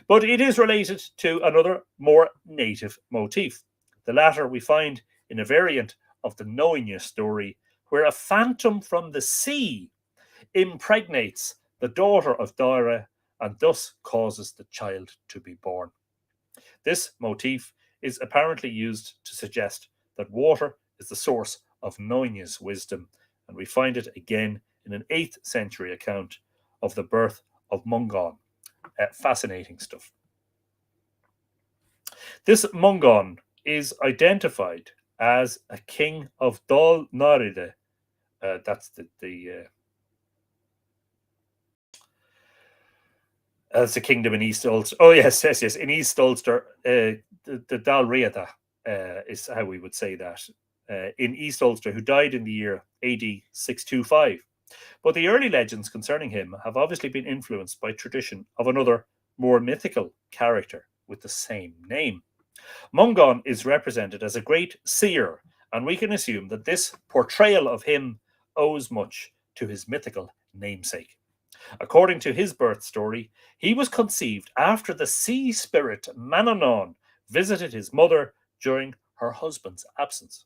A: but it is related to another more native motif. The latter we find in a variant of the Noinne story, where a phantom from the sea impregnates the daughter of Dara and thus causes the child to be born. This motif is apparently used to suggest that water is the source of Noinne's wisdom, and we find it again in an 8th century account of the birth of Mungán. Fascinating stuff. This Mungán is identified as a king of Dál Náide. That's that's the kingdom in East Ulster. Oh yes, in East Ulster. The Dál Riada is how we would say that. In East Ulster, who died in the year AD 625. But the early legends concerning him have obviously been influenced by tradition of another, more mythical character with the same name. Mungán is represented as a great seer, and we can assume that this portrayal of him owes much to his mythical namesake. According to his birth story, he was conceived after the sea spirit Manannán visited his mother during her husband's absence.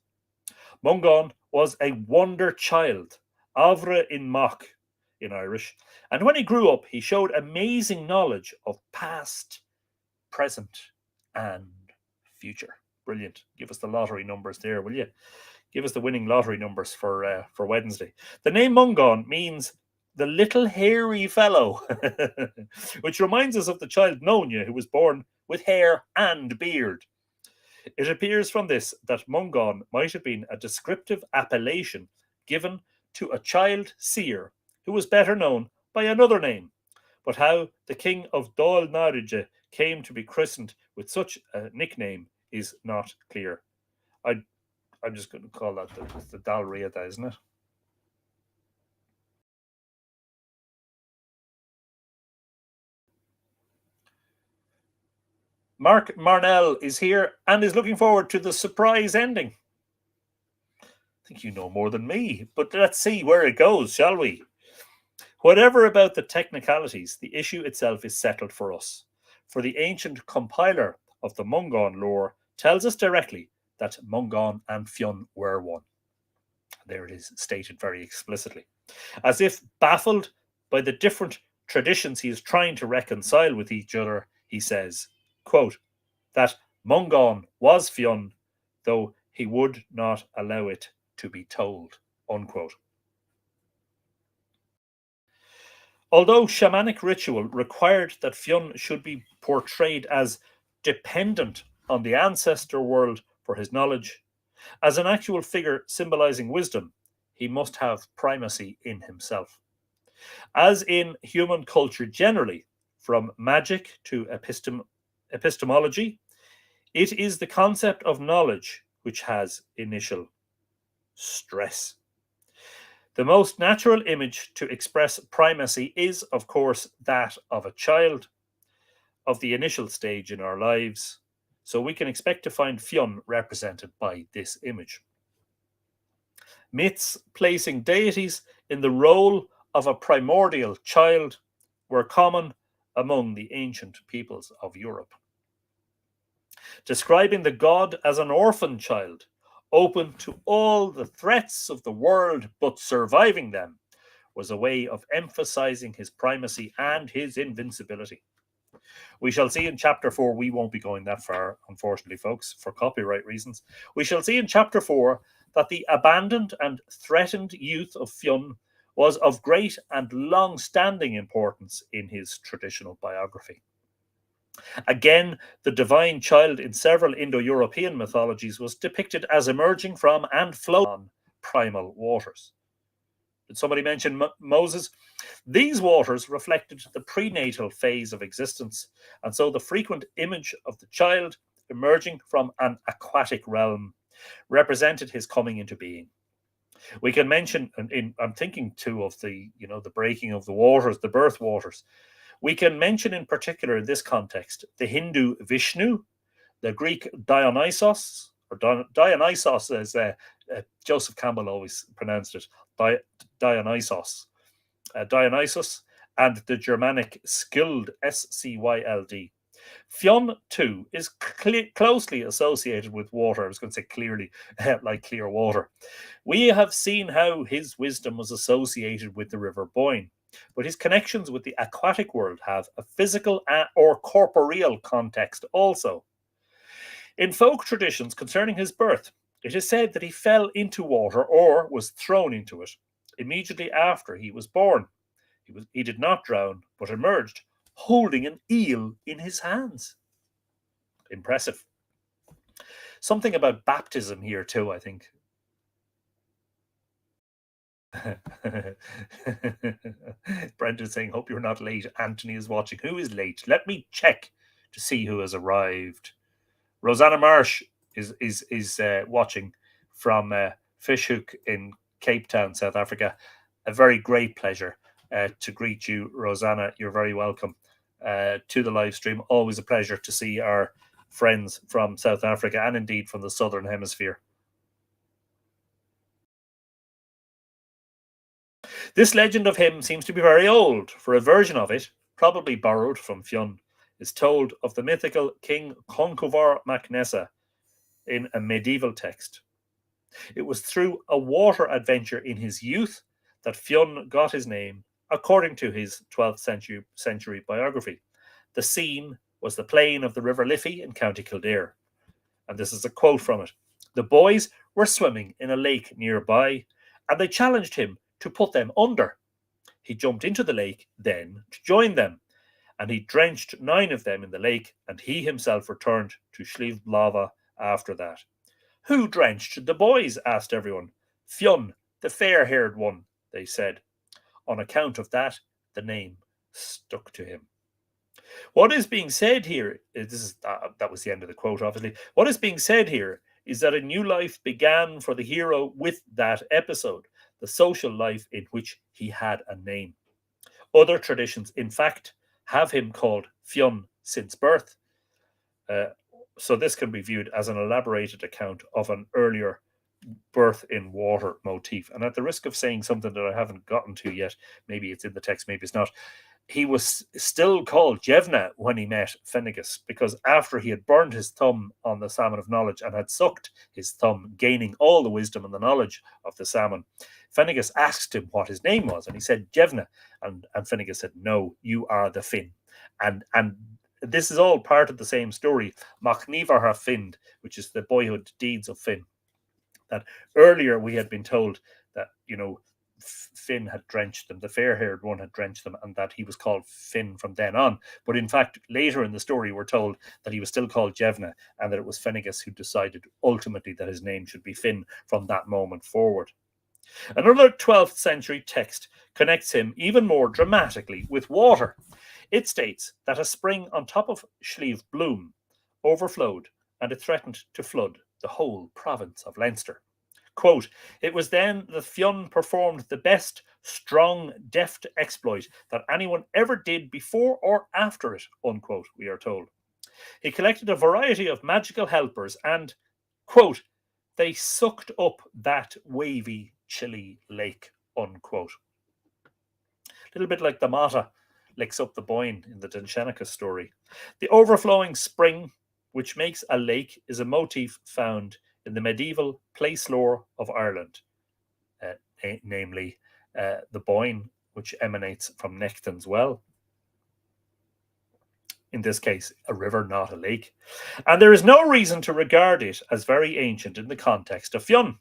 A: Mungán was a wonder child, Avre in Mach in Irish, and when he grew up, he showed amazing knowledge of past, present, and future. Brilliant. Give us the lottery numbers there, will you? Give us the winning lottery numbers for Wednesday. The name Mungán means the little hairy fellow, which reminds us of the child Nonya, who was born with hair and beard. It appears from this that Mungán might have been a descriptive appellation given to a child seer who was better known by another name. But how the king of Dál Náide came to be christened with such a nickname is not clear. I'm just going to call that the Dál Riada, isn't it? Mark Marnell is here and is looking forward to the surprise ending. I think you know more than me, but let's see where it goes, shall we? Whatever about the technicalities, the issue itself is settled for us. For the ancient compiler of the Mungán lore tells us directly that Mungán and Fionn were one. There it is, stated very explicitly. As if baffled by the different traditions he is trying to reconcile with each other, he says, quote, that Mungán was Fionn, though he would not allow it to be told, unquote. Although shamanic ritual required that Fionn should be portrayed as dependent on the ancestor world for his knowledge, as an actual figure symbolizing wisdom, he must have primacy in himself. As in human culture generally, from magic to epistemology, it is the concept of knowledge which has initial stress. The most natural image to express primacy is, of course, that of a child, of the initial stage in our lives, so we can expect to find Fionn represented by this image. Myths placing deities in the role of a primordial child were common among the ancient peoples of Europe. Describing the god as an orphan child, open to all the threats of the world but surviving them, was a way of emphasizing his primacy and his invincibility. We shall see in chapter 4, we won't be going that far, unfortunately, folks, for copyright reasons. We shall see in chapter 4 that the abandoned and threatened youth of Fionn was of great and long-standing importance in his traditional biography. Again, the divine child in several Indo-European mythologies was depicted as emerging from and flowing on primal waters. Did somebody mention Moses? These waters reflected the prenatal phase of existence, and so the frequent image of the child emerging from an aquatic realm represented his coming into being. We can mention, I'm thinking too of the breaking of the waters, the birth waters. We can mention in particular in this context the Hindu Vishnu, the Greek Dionysos, or Dionysos as Joseph Campbell always pronounced it, Dionysos, and the Germanic Scyld, Scyld. Fionn, too, is closely associated with water. I was going to say clearly, like clear water. We have seen how his wisdom was associated with the river Boyne, but his connections with the aquatic world have a physical or corporeal context also. In folk traditions concerning his birth, it is said that he fell into water or was thrown into it. immediately after he was born. He did not drown, but emerged holding an eel in his hands. Impressive. Something about baptism here too, I think. Brendan's saying, hope you're not late. Anthony is watching. Who is late? Let me check to see who has arrived. Rosanna Marsh is watching from Fishhook in Cape Town, South Africa. A very great pleasure to greet you, Rosanna. You're very welcome to the live stream. Always a pleasure to see our friends from South Africa and indeed from the Southern Hemisphere. This legend of him seems to be very old, for a version of it, probably borrowed from Fionn, is told of the mythical King Cumhaill mac Nessa in a medieval text. It was through a water adventure in his youth that Fionn got his name, according to his 12th century biography. The scene was the plain of the River Liffey in County Kildare. And this is a quote from it. The boys were swimming in a lake nearby, and they challenged him to put them under. He jumped into the lake then to join them, and he drenched 9 of them in the lake, and he himself returned to Sliabh Blava after that. Who drenched the boys? Asked everyone. Fionn, the fair-haired one, they said. On account of that, the name stuck to him. What is being said here, that was the end of the quote, obviously. What is being said here is that a new life began for the hero with that episode, the social life in which he had a name. Other traditions, in fact, have him called Fionn since birth. So this can be viewed as an elaborated account of an earlier birth in water motif. And at the risk of saying something that I haven't gotten to yet, maybe it's in the text, maybe it's not, he was still called Jevna when he met Finnegas, because after he had burned his thumb on the salmon of knowledge and had sucked his thumb, gaining all the wisdom and the knowledge of the salmon, Finnegas asked him what his name was, and he said Jevna, and Finnegas said, no, you are the Finn. And this is all part of the same story, Machnivar Finn, which is the boyhood deeds of Finn. That earlier we had been told that, Finn had drenched them, the fair-haired one had drenched them, and that he was called Finn from then on. But in fact, later in the story, we're told that he was still called Jevna, and that it was Finnegas who decided ultimately that his name should be Finn from that moment forward. Another 12th century text connects him even more dramatically with water. It states that a spring on top of Sliabh Bloom overflowed, and it threatened to flood the whole province of Leinster. Quote, it was then that Fionn performed the best, strong, deft exploit that anyone ever did before or after it, unquote, we are told. He collected a variety of magical helpers and, quote, they sucked up that wavy, chilly lake, unquote. A little bit like the Mata licks up the Boyne in the Denshenicus story. The overflowing spring, which makes a lake, is a motif found in the medieval place lore of Ireland, namely the Boyne, which emanates from Nectan's well. In this case, a river, not a lake. And there is no reason to regard it as very ancient in the context of Fionn.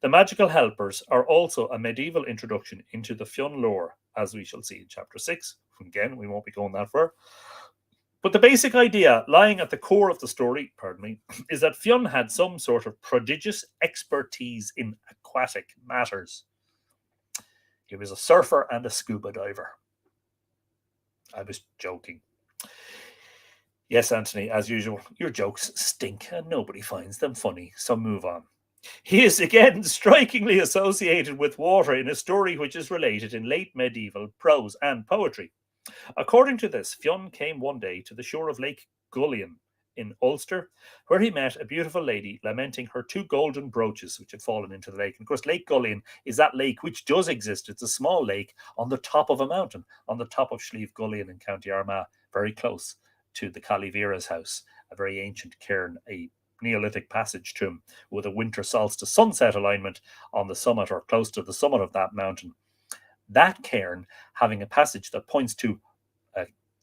A: The magical helpers are also a medieval introduction into the Fionn lore, as we shall see in chapter 6. Again, we won't be going that far. But the basic idea lying at the core of the story, is that Fionn had some sort of prodigious expertise in aquatic matters. He was a surfer and a scuba diver. I was joking. Yes, Anthony, as usual, your jokes stink and nobody finds them funny, so move on. He is again strikingly associated with water in a story which is related in late medieval prose and poetry. According to this, Fionn came one day to the shore of Lake Gullion in Ulster, where he met a beautiful lady lamenting her 2 golden brooches which had fallen into the lake. And of course, Lake Gullion is that lake which does exist. It's a small lake on the top of a mountain, on the top of Sliabh Gullion in County Armagh, very close to the Calivira's house, a very ancient cairn, a Neolithic passage tomb with a winter solstice sunset alignment on the summit or close to the summit of that mountain. That cairn having a passage that points to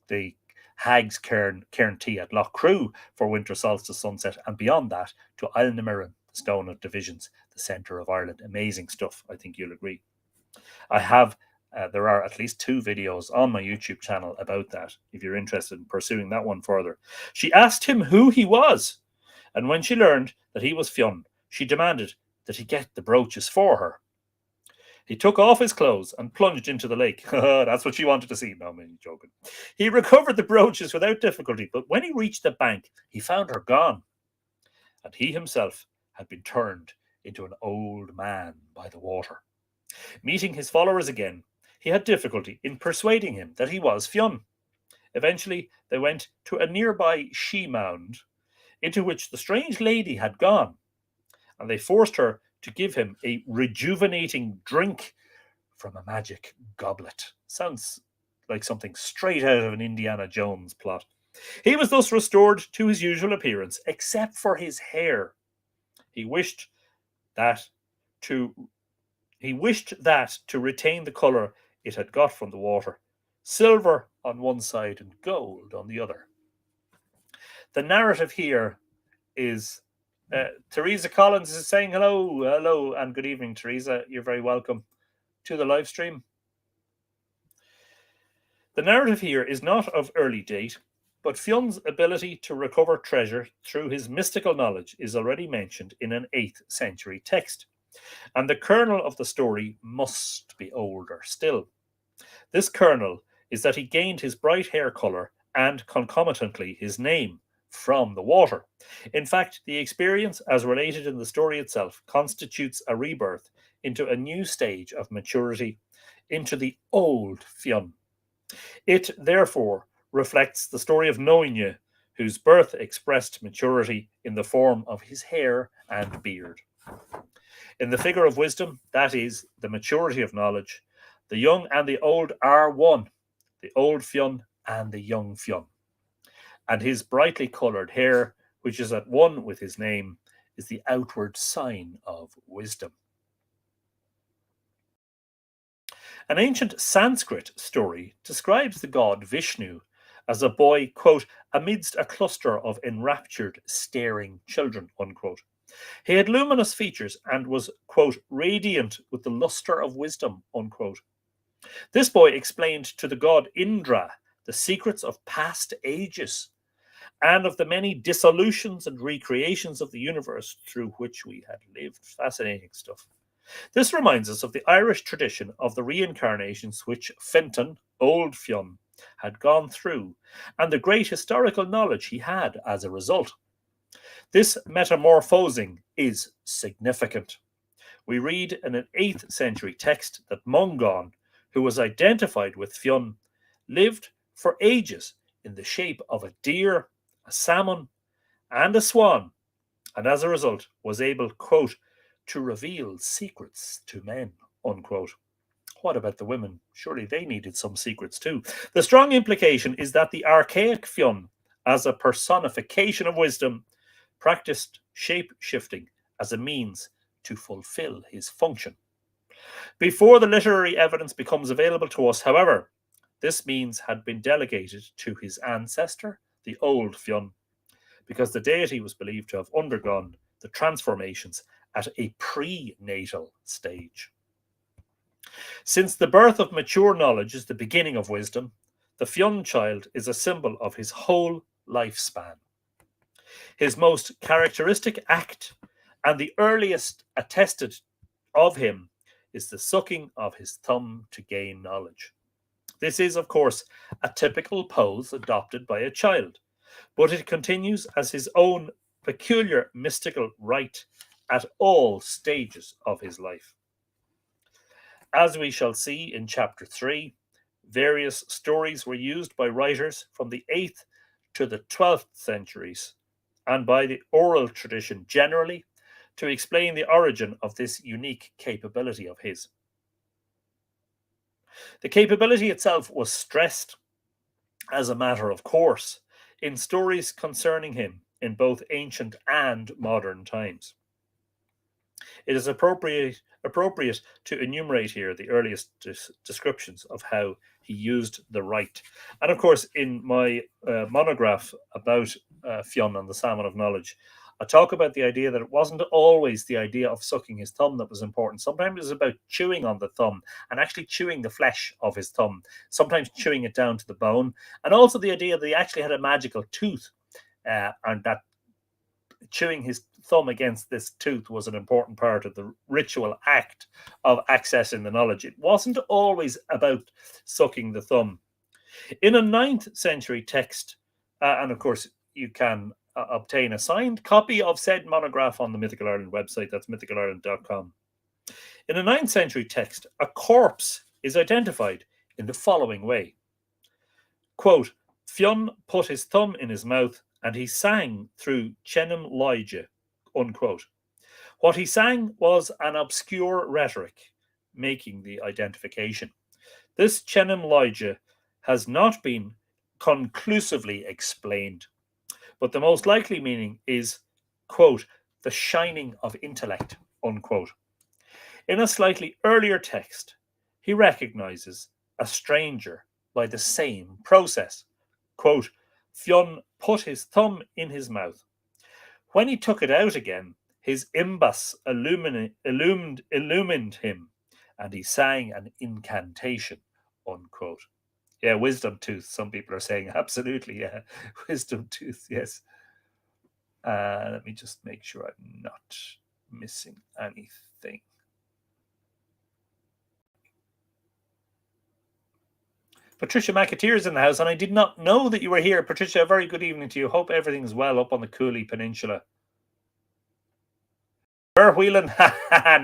A: the Hag's cairn T at Loch Crew for winter solstice sunset, and beyond that to Ailnamiran, the Stone of Divisions, the centre of Ireland. Amazing stuff, I think you'll agree. I have, there are at least 2 videos on my YouTube channel about that, if you're interested in pursuing that one further. She asked him who he was, and when she learned that he was Fionn, she demanded that he get the brooches for her. He took off his clothes and plunged into the lake. That's what she wanted to see. No, I'm joking. He recovered the brooches without difficulty, but when he reached the bank, he found her gone. And he himself had been turned into an old man by the water. Meeting his followers again, he had difficulty in persuading him that he was Fionn. Eventually, they went to a nearby she-mound into which the strange lady had gone, and they forced her to give him a rejuvenating drink from a magic goblet. Sounds like something straight out of an Indiana Jones plot. He was thus restored to his usual appearance, except for his hair. He wished that to retain the colour it had got from the water, silver on one side and gold on the other. The narrative here is Teresa Collins is saying hello, and good evening, Teresa. You're very welcome to the live stream. The narrative here is not of early date, but Fionn's ability to recover treasure through his mystical knowledge is already mentioned in an 8th century text, and the kernel of the story must be older still. This kernel is that he gained his bright hair colour and concomitantly his name from the water. In fact, the experience, as related in the story itself, constitutes a rebirth into a new stage of maturity, into the old Fionn. It, therefore, reflects the story of Noinne, whose birth expressed maturity in the form of his hair and beard. In the figure of wisdom, that is, the maturity of knowledge, the young and the old are one, the old Fionn and the young Fionn. And his brightly coloured hair, which is at one with his name, is the outward sign of wisdom. An ancient Sanskrit story describes the god Vishnu as a boy, quote, amidst a cluster of enraptured, staring children, unquote. He had luminous features and was, quote, radiant with the lustre of wisdom, unquote. This boy explained to the god Indra the secrets of past ages and of the many dissolutions and recreations of the universe through which we had lived. Fascinating stuff. This reminds us of the Irish tradition of the reincarnations which Fenton, old Fionn, had gone through, and the great historical knowledge he had as a result. This metamorphosing is significant. We read in an 8th century text that Mungan, who was identified with Fionn, lived for ages in the shape of a deer, a salmon, and a swan, and as a result was able, quote, to reveal secrets to men, unquote. What about the women? Surely they needed some secrets too. The strong implication is that the archaic Fionn, as a personification of wisdom, practiced shape-shifting as a means to fulfill his function. Before the literary evidence becomes available to us, however, this means had been delegated to his ancestor, the old Fionn, because the deity was believed to have undergone the transformations at a prenatal stage. Since the birth of mature knowledge is the beginning of wisdom, the Fionn child is a symbol of his whole lifespan. His most characteristic act, and the earliest attested of him, is the sucking of his thumb to gain knowledge. This is, of course, a typical pose adopted by a child, but it continues as his own peculiar mystical rite at all stages of his life. As we shall see in chapter 3, various stories were used by writers from the 8th to the 12th centuries, and by the oral tradition generally, to explain the origin of this unique capability of his. The capability itself was stressed as a matter of course in stories concerning him in both ancient and modern times. It is appropriate to enumerate here the earliest descriptions of how he used the rite. And of course, in my monograph about Fionn and the Salmon of Knowledge, I talk about the idea that it wasn't always the idea of sucking his thumb that was important. Sometimes it was about chewing on the thumb and actually chewing the flesh of his thumb, sometimes chewing it down to the bone, and also the idea that he actually had a magical tooth, and that chewing his thumb against this tooth was an important part of the ritual act of accessing the knowledge. It wasn't always about sucking the thumb. In a 9th century text, and of course you can obtain a signed copy of said monograph on the Mythical Ireland website, that's mythicalireland.com. In a 9th century text, a corpse is identified in the following way. Quote, Fionn put his thumb in his mouth and he sang through Cumhaill, unquote. What he sang was an obscure rhetoric, making the identification. This Cumhaill has not been conclusively explained, but the most likely meaning is, quote, the shining of intellect, unquote. In a slightly earlier text, he recognizes a stranger by the same process. Quote, Fionn put his thumb in his mouth. When he took it out again, his imbus illumined him, and he sang an incantation, unquote. Yeah, wisdom tooth, some people are saying. Absolutely, yeah. Wisdom tooth, yes. Let me just make sure I'm not missing anything. Patricia McAteer is in the house, and I did not know that you were here. Patricia, a very good evening to you. Hope everything's well up on the Cooley Peninsula. Burr Whelan,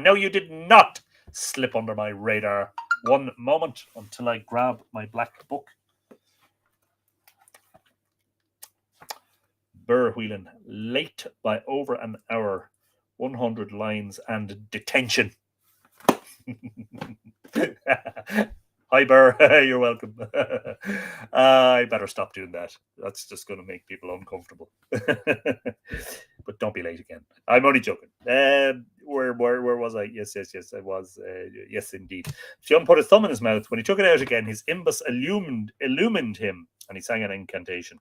A: no, you did not slip under my radar. One moment until I grab my black book. Burr Whelan, late by over an hour, 100 lines and detention. Hi, Burr. You're welcome. I better stop doing that. That's just going to make people uncomfortable. But don't be late again. I'm only joking. Where was I? Yes, I was. Yes, indeed. Fionn put his thumb in his mouth. When he took it out again, his imbus illumined him, and he sang an incantation.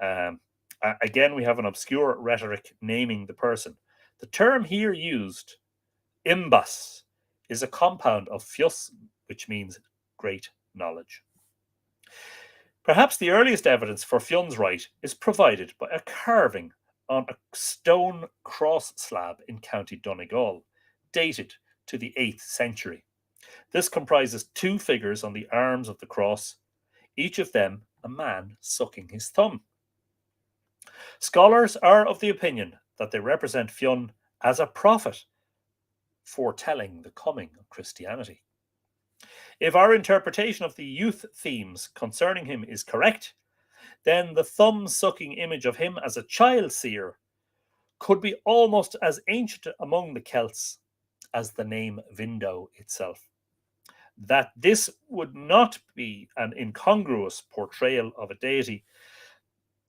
A: Again, we have an obscure rhetoric naming the person. The term here used, imbus, is a compound of fios, which means great knowledge. Perhaps the earliest evidence for Fionn's right is provided by a carving on a stone cross slab in County Donegal, dated to the 8th century. This comprises 2 figures on the arms of the cross, each of them a man sucking his thumb. Scholars are of the opinion that they represent Fionn as a prophet foretelling the coming of Christianity. If our interpretation of the youth themes concerning him is correct, then the thumb-sucking image of him as a child seer could be almost as ancient among the Celts as the name Vindo itself. That this would not be an incongruous portrayal of a deity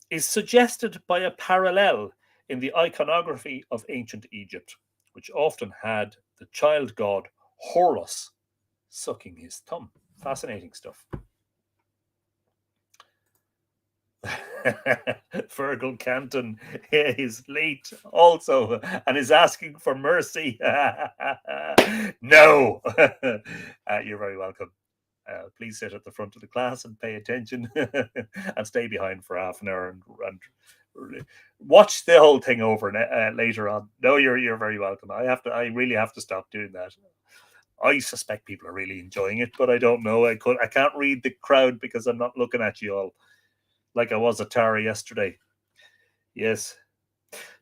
A: is suggested by a parallel in the iconography of ancient Egypt, which often had the child god Horus sucking his thumb. Fascinating stuff. Fergal Canton is late also and is asking for mercy. No. You're very welcome. Please sit at the front of the class and pay attention and stay behind for half an hour and watch the whole thing over later on. No, you're very welcome. I really have to stop doing that. I suspect people are really enjoying it, but I don't know. I can't read the crowd because I'm not looking at you all like I was at Tara yesterday. Yes.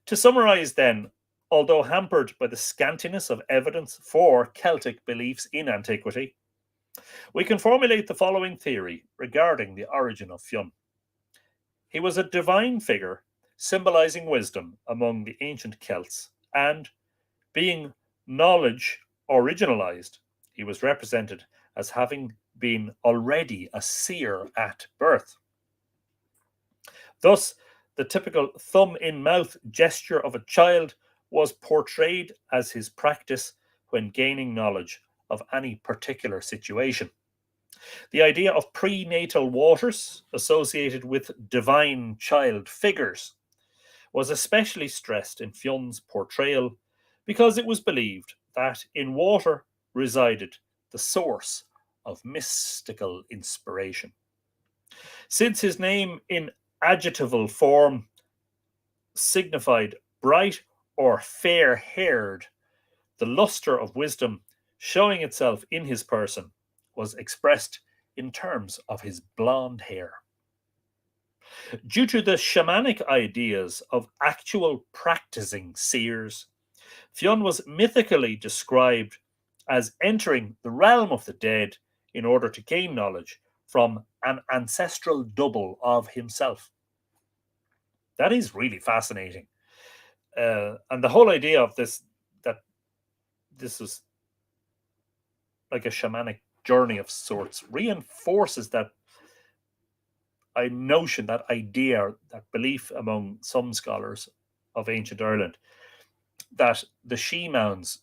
A: To summarize then, although hampered by the scantiness of evidence for Celtic beliefs in antiquity, we can formulate the following theory regarding the origin of Fionn. He was a divine figure symbolizing wisdom among the ancient Celts, and being knowledge originalized, he was represented as having been already a seer at birth. Thus, the typical thumb-in-mouth gesture of a child was portrayed as his practice when gaining knowledge of any particular situation. The idea of prenatal waters associated with divine child figures was especially stressed in Fionn's portrayal because it was believed that in water resided the source of mystical inspiration. Since his name in adjectival form signified bright or fair-haired, the lustre of wisdom showing itself in his person was expressed in terms of his blonde hair. Due to the shamanic ideas of actual practicing seers, Fionn was mythically described as entering the realm of the dead in order to gain knowledge from an ancestral double of himself. That is really fascinating. And the whole idea of this, that this is like a shamanic journey of sorts, reinforces that notion, that idea, that belief among some scholars of ancient Ireland that the she mounds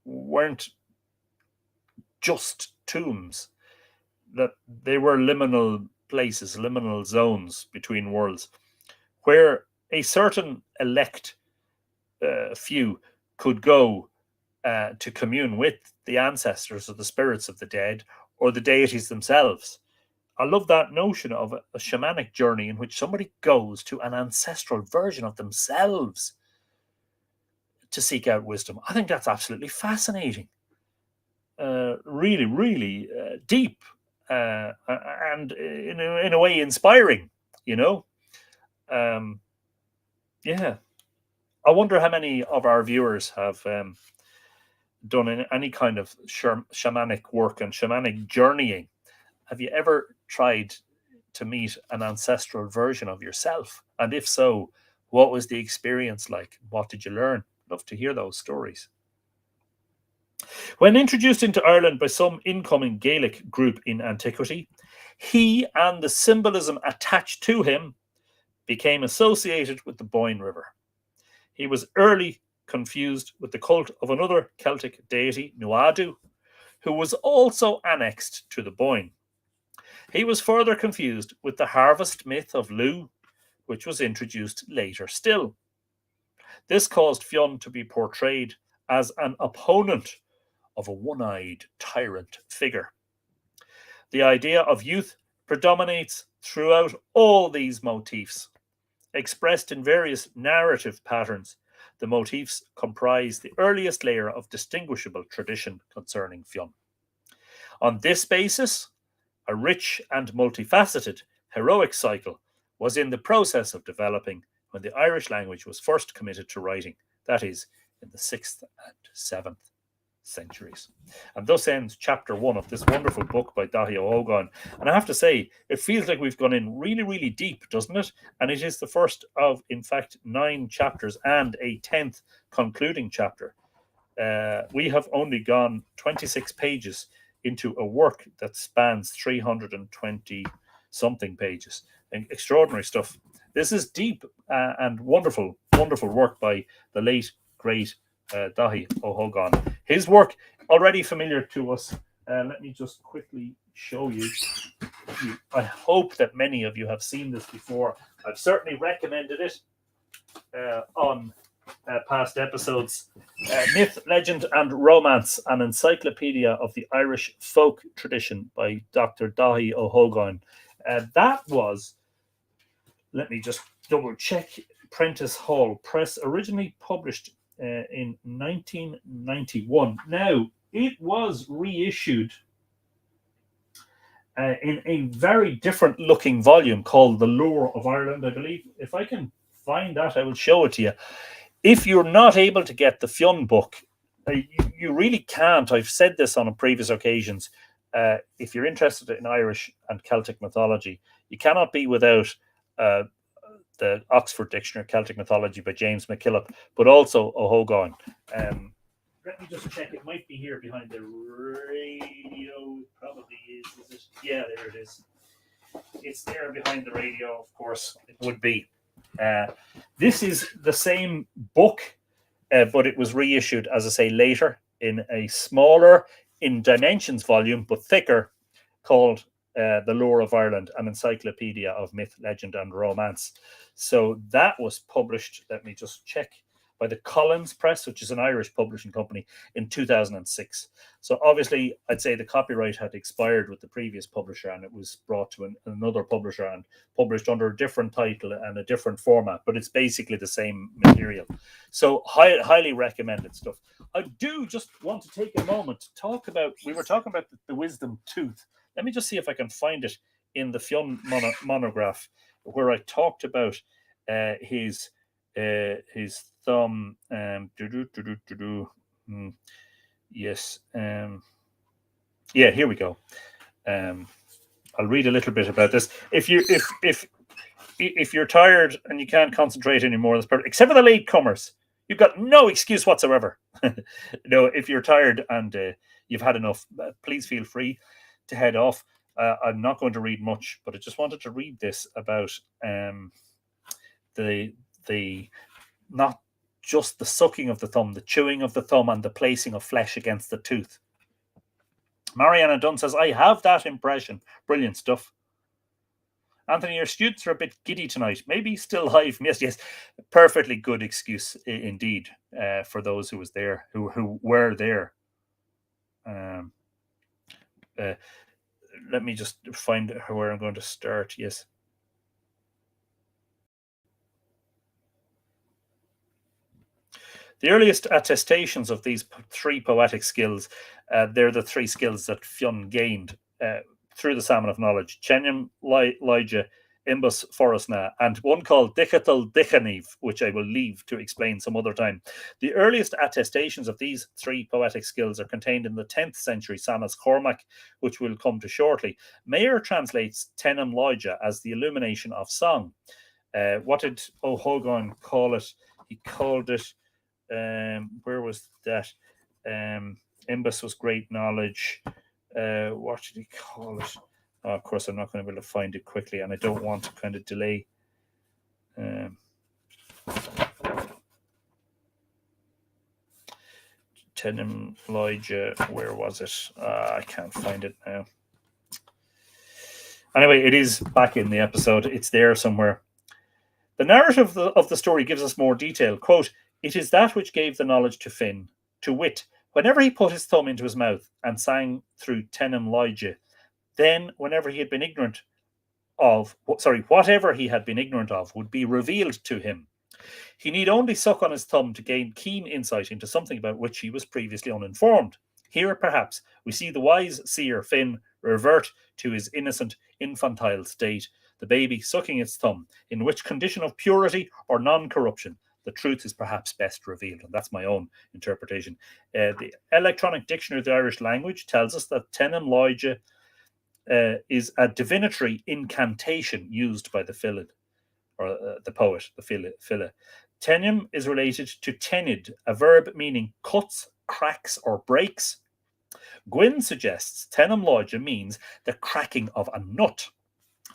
A: weren't just tombs, that they were liminal places, liminal zones between worlds, where a certain elect few could go to commune with the ancestors or the spirits of the dead or the deities themselves. I love that notion of a shamanic journey in which somebody goes to an ancestral version of themselves to seek out wisdom. I think that's absolutely fascinating. Really, really deep and in a way inspiring, you know? Yeah. I wonder how many of our viewers have done any kind of shamanic work and shamanic journeying. Have you ever tried to meet an ancestral version of yourself? And if so, what was the experience like? What did you learn? Love to hear those stories. When introduced into Ireland by some incoming Gaelic group in antiquity, he and the symbolism attached to him became associated with the Boyne River. He was early confused with the cult of another Celtic deity, Nuadu, who was also annexed to the Boyne. He was further confused with the harvest myth of Lugh, which was introduced later still. This caused Fionn to be portrayed as an opponent of a one-eyed tyrant figure. The idea of youth predominates throughout all these motifs. Expressed in various narrative patterns, the motifs comprise the earliest layer of distinguishable tradition concerning Fionn. On this basis, a rich and multifaceted heroic cycle was in the process of developing when the Irish language was first committed to writing, that is, in the 6th and 7th centuries. And thus ends chapter 1 of this wonderful book by Dáithí Ó. hÓgáin. And I have to say, it feels like we've gone in really, really deep, doesn't it? And it is the first of, in fact, 9 chapters and a 10th concluding chapter. We have only gone 26 pages into a work that spans 320 something pages. And extraordinary stuff. This is deep and wonderful, wonderful work by the late, great Dáithí Ó. hÓgáin. His work, already familiar to us. Let me just quickly show you. I hope that many of you have seen this before. I've certainly recommended it on past episodes. Myth, Legend and Romance, an encyclopedia of the Irish folk tradition by Dr. Dáithí Ó. hÓgáin. That was, let me just double check, Prentice Hall Press, originally published in 1991. Now, it was reissued in a very different looking volume called The Lore of Ireland, I believe. If I can find that, I will show it to you. If you're not able to get the Fionn book, you really can't. I've said this on previous occasions. If you're interested in Irish and Celtic mythology, you cannot be without the Oxford Dictionary of Celtic Mythology by James McKillop, but also Ó. hÓgáin. Let me just check. It might be here behind the radio. It probably is it? Yeah, there it is. It's there behind the radio, of course. It would be. This is the same book, but it was reissued, as I say, later in a smaller, in dimensions volume, but thicker, called The Lore of Ireland, an encyclopedia of myth, legend, and romance. So that was published, let me just check, by the Collins Press, which is an Irish publishing company, in 2006. So obviously, I'd say the copyright had expired with the previous publisher, and it was brought to another publisher and published under a different title and a different format, but it's basically the same material. So highly recommended stuff. I do just want to take a moment to talk about, we were talking about the wisdom tooth. Let me just see if I can find it in the Fionn monograph, where I talked about his thumb. Yes. Yeah, here we go. I'll read a little bit about this. If you're tired and you can't concentrate anymore, that's perfect. Except for the latecomers, you've got no excuse whatsoever. No, if you're tired and you've had enough, please feel free to head off. I'm not going to read much, but I just wanted to read this about the not just the sucking of the thumb, the chewing of the thumb, and the placing of flesh against the tooth. Mariana Dunn says, I have that impression. Brilliant stuff. Anthony, your students are a bit giddy tonight. Maybe still live. Yes. Perfectly good excuse indeed for those who were there. Let me just find where I'm going to start. Yes. The earliest attestations of these three poetic skills, they're the three skills that Fionn gained through the Salmon of Knowledge: Chenim, Lyja, Imbus, Forestna, and one called Dichatal Dichaniv, which I will leave to explain some other time. The earliest attestations of these three poetic skills are contained in the 10th century Samas Cormac, which we'll come to shortly. Mayer translates Tenim Lyja as the illumination of song. What did hÓgáin call it? He called it, where was that? Imbus was great knowledge. What did he call it? Oh, of course, I'm not going to be able to find it quickly, and I don't want to kind of delay. Tenim Lyja, where was it? I can't find it now. Anyway, it is back in the episode. It's there somewhere. The narrative of the story gives us more detail. Quote, it is that which gave the knowledge to Finn, to wit, whenever he put his thumb into his mouth and sang through Tenim Lyja, then whenever he had been ignorant of, whatever he had been ignorant of would be revealed to him. He need only suck on his thumb to gain keen insight into something about which he was previously uninformed. Here, perhaps, we see the wise seer Finn revert to his innocent, infantile state, the baby sucking its thumb, in which condition of purity or non-corruption the truth is perhaps best revealed. And that's my own interpretation. The Electronic Dictionary of the Irish Language tells us that Tenim Lyja is a divinatory incantation used by the Fillid, or the poet, the Fille. Tenim is related to tenid, a verb meaning cuts, cracks, or breaks. Gwyn suggests Tenim Lyja means the cracking of a nut,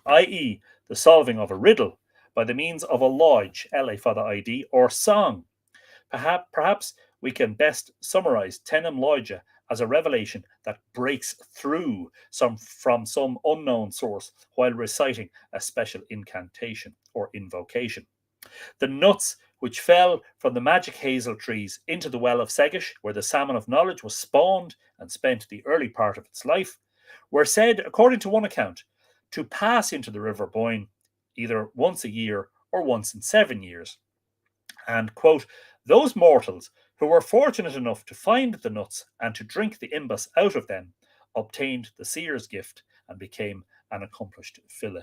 A: i.e., the solving of a riddle by the means of a lodge, L-A for the ID, or song. Perhaps we can best summarize Tenim Lyja as a revelation that breaks through from some unknown source while reciting a special incantation or invocation. The nuts which fell from the magic hazel trees into the well of Segish, where the Salmon of Knowledge was spawned and spent the early part of its life, were said, according to one account, to pass into the river Boyne either once a year or once in 7 years. And, quote, those mortals who were fortunate enough to find the nuts and to drink the imbus out of them obtained the seer's gift and became an accomplished fille.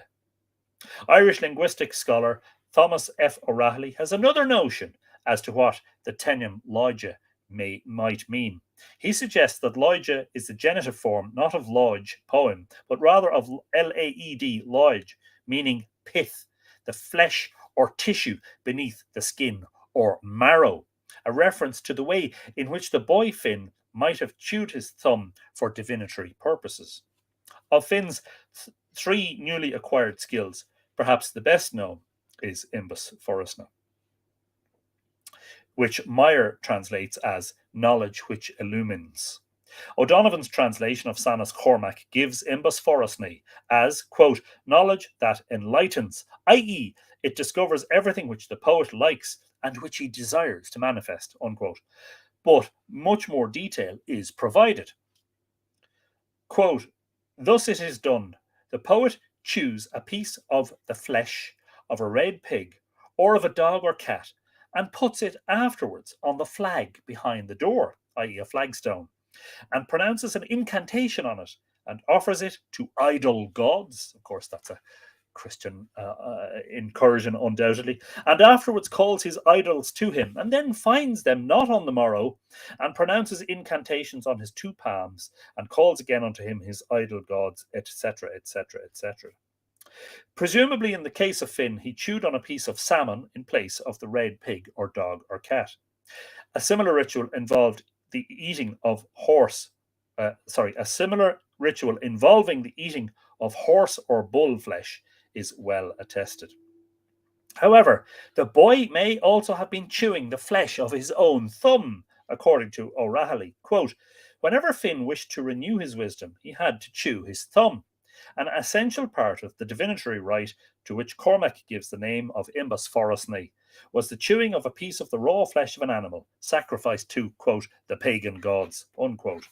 A: Irish linguistic scholar Thomas F. O'Rahilly has another notion as to what the Tenim Lyja might mean. He suggests that Lyja is the genitive form not of lodge, poem, but rather of Laed, lodge, meaning pith, the flesh or tissue beneath the skin, or marrow, a reference to the way in which the boy Finn might have chewed his thumb for divinatory purposes. Of Finn's three newly acquired skills, perhaps the best known is Imbus Forestna, which Meyer translates as knowledge which illumines. O'Donovan's translation of Sanus Cormac gives Imbus Forestny as, quote, knowledge that enlightens, i.e., it discovers everything which the poet likes and which he desires to manifest, unquote. But much more detail is provided. Quote, thus it is done. The poet chews a piece of the flesh of a red pig or of a dog or cat and puts it afterwards on the flag behind the door, i.e. a flagstone, and pronounces an incantation on it and offers it to idol gods. Of course, that's a Christian incursion, undoubtedly, and afterwards calls his idols to him, and then finds them not on the morrow, and pronounces incantations on his two palms, and calls again unto him his idol gods, etc., etc., etc. Presumably, in the case of Fionn, he chewed on a piece of salmon in place of the red pig or dog or cat. A similar ritual involved the eating of a similar ritual involving the eating of horse or bull flesh is well attested. However, the boy may also have been chewing the flesh of his own thumb, according to O'Rahilly. Quote, whenever Fionn wished to renew his wisdom, he had to chew his thumb. An essential part of the divinatory rite, to which Cormac gives the name of Imbus Forestny, was the chewing of a piece of the raw flesh of an animal, sacrificed to, quote, the pagan gods, unquote.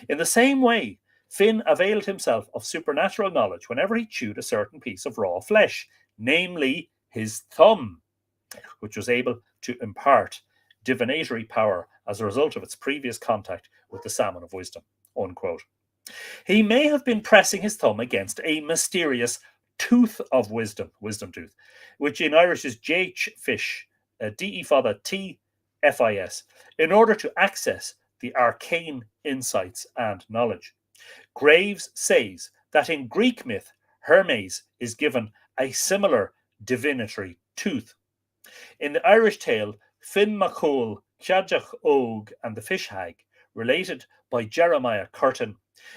A: In the same way, Fionn availed himself of supernatural knowledge whenever he chewed a certain piece of raw flesh, namely his thumb, which was able to impart divinatory power as a result of its previous contact with the salmon of wisdom, unquote. He may have been pressing his thumb against a mysterious tooth of wisdom tooth, which in Irish is Jaich fish, D-E father T-F-I-S, in order to access the arcane insights and knowledge. Graves says that in Greek myth, Hermes is given a similar divinatory tooth. In the Irish tale, Fionn MacCool, Ceadach Óg, and the Fish Hag, related by Jeremiah Curtin,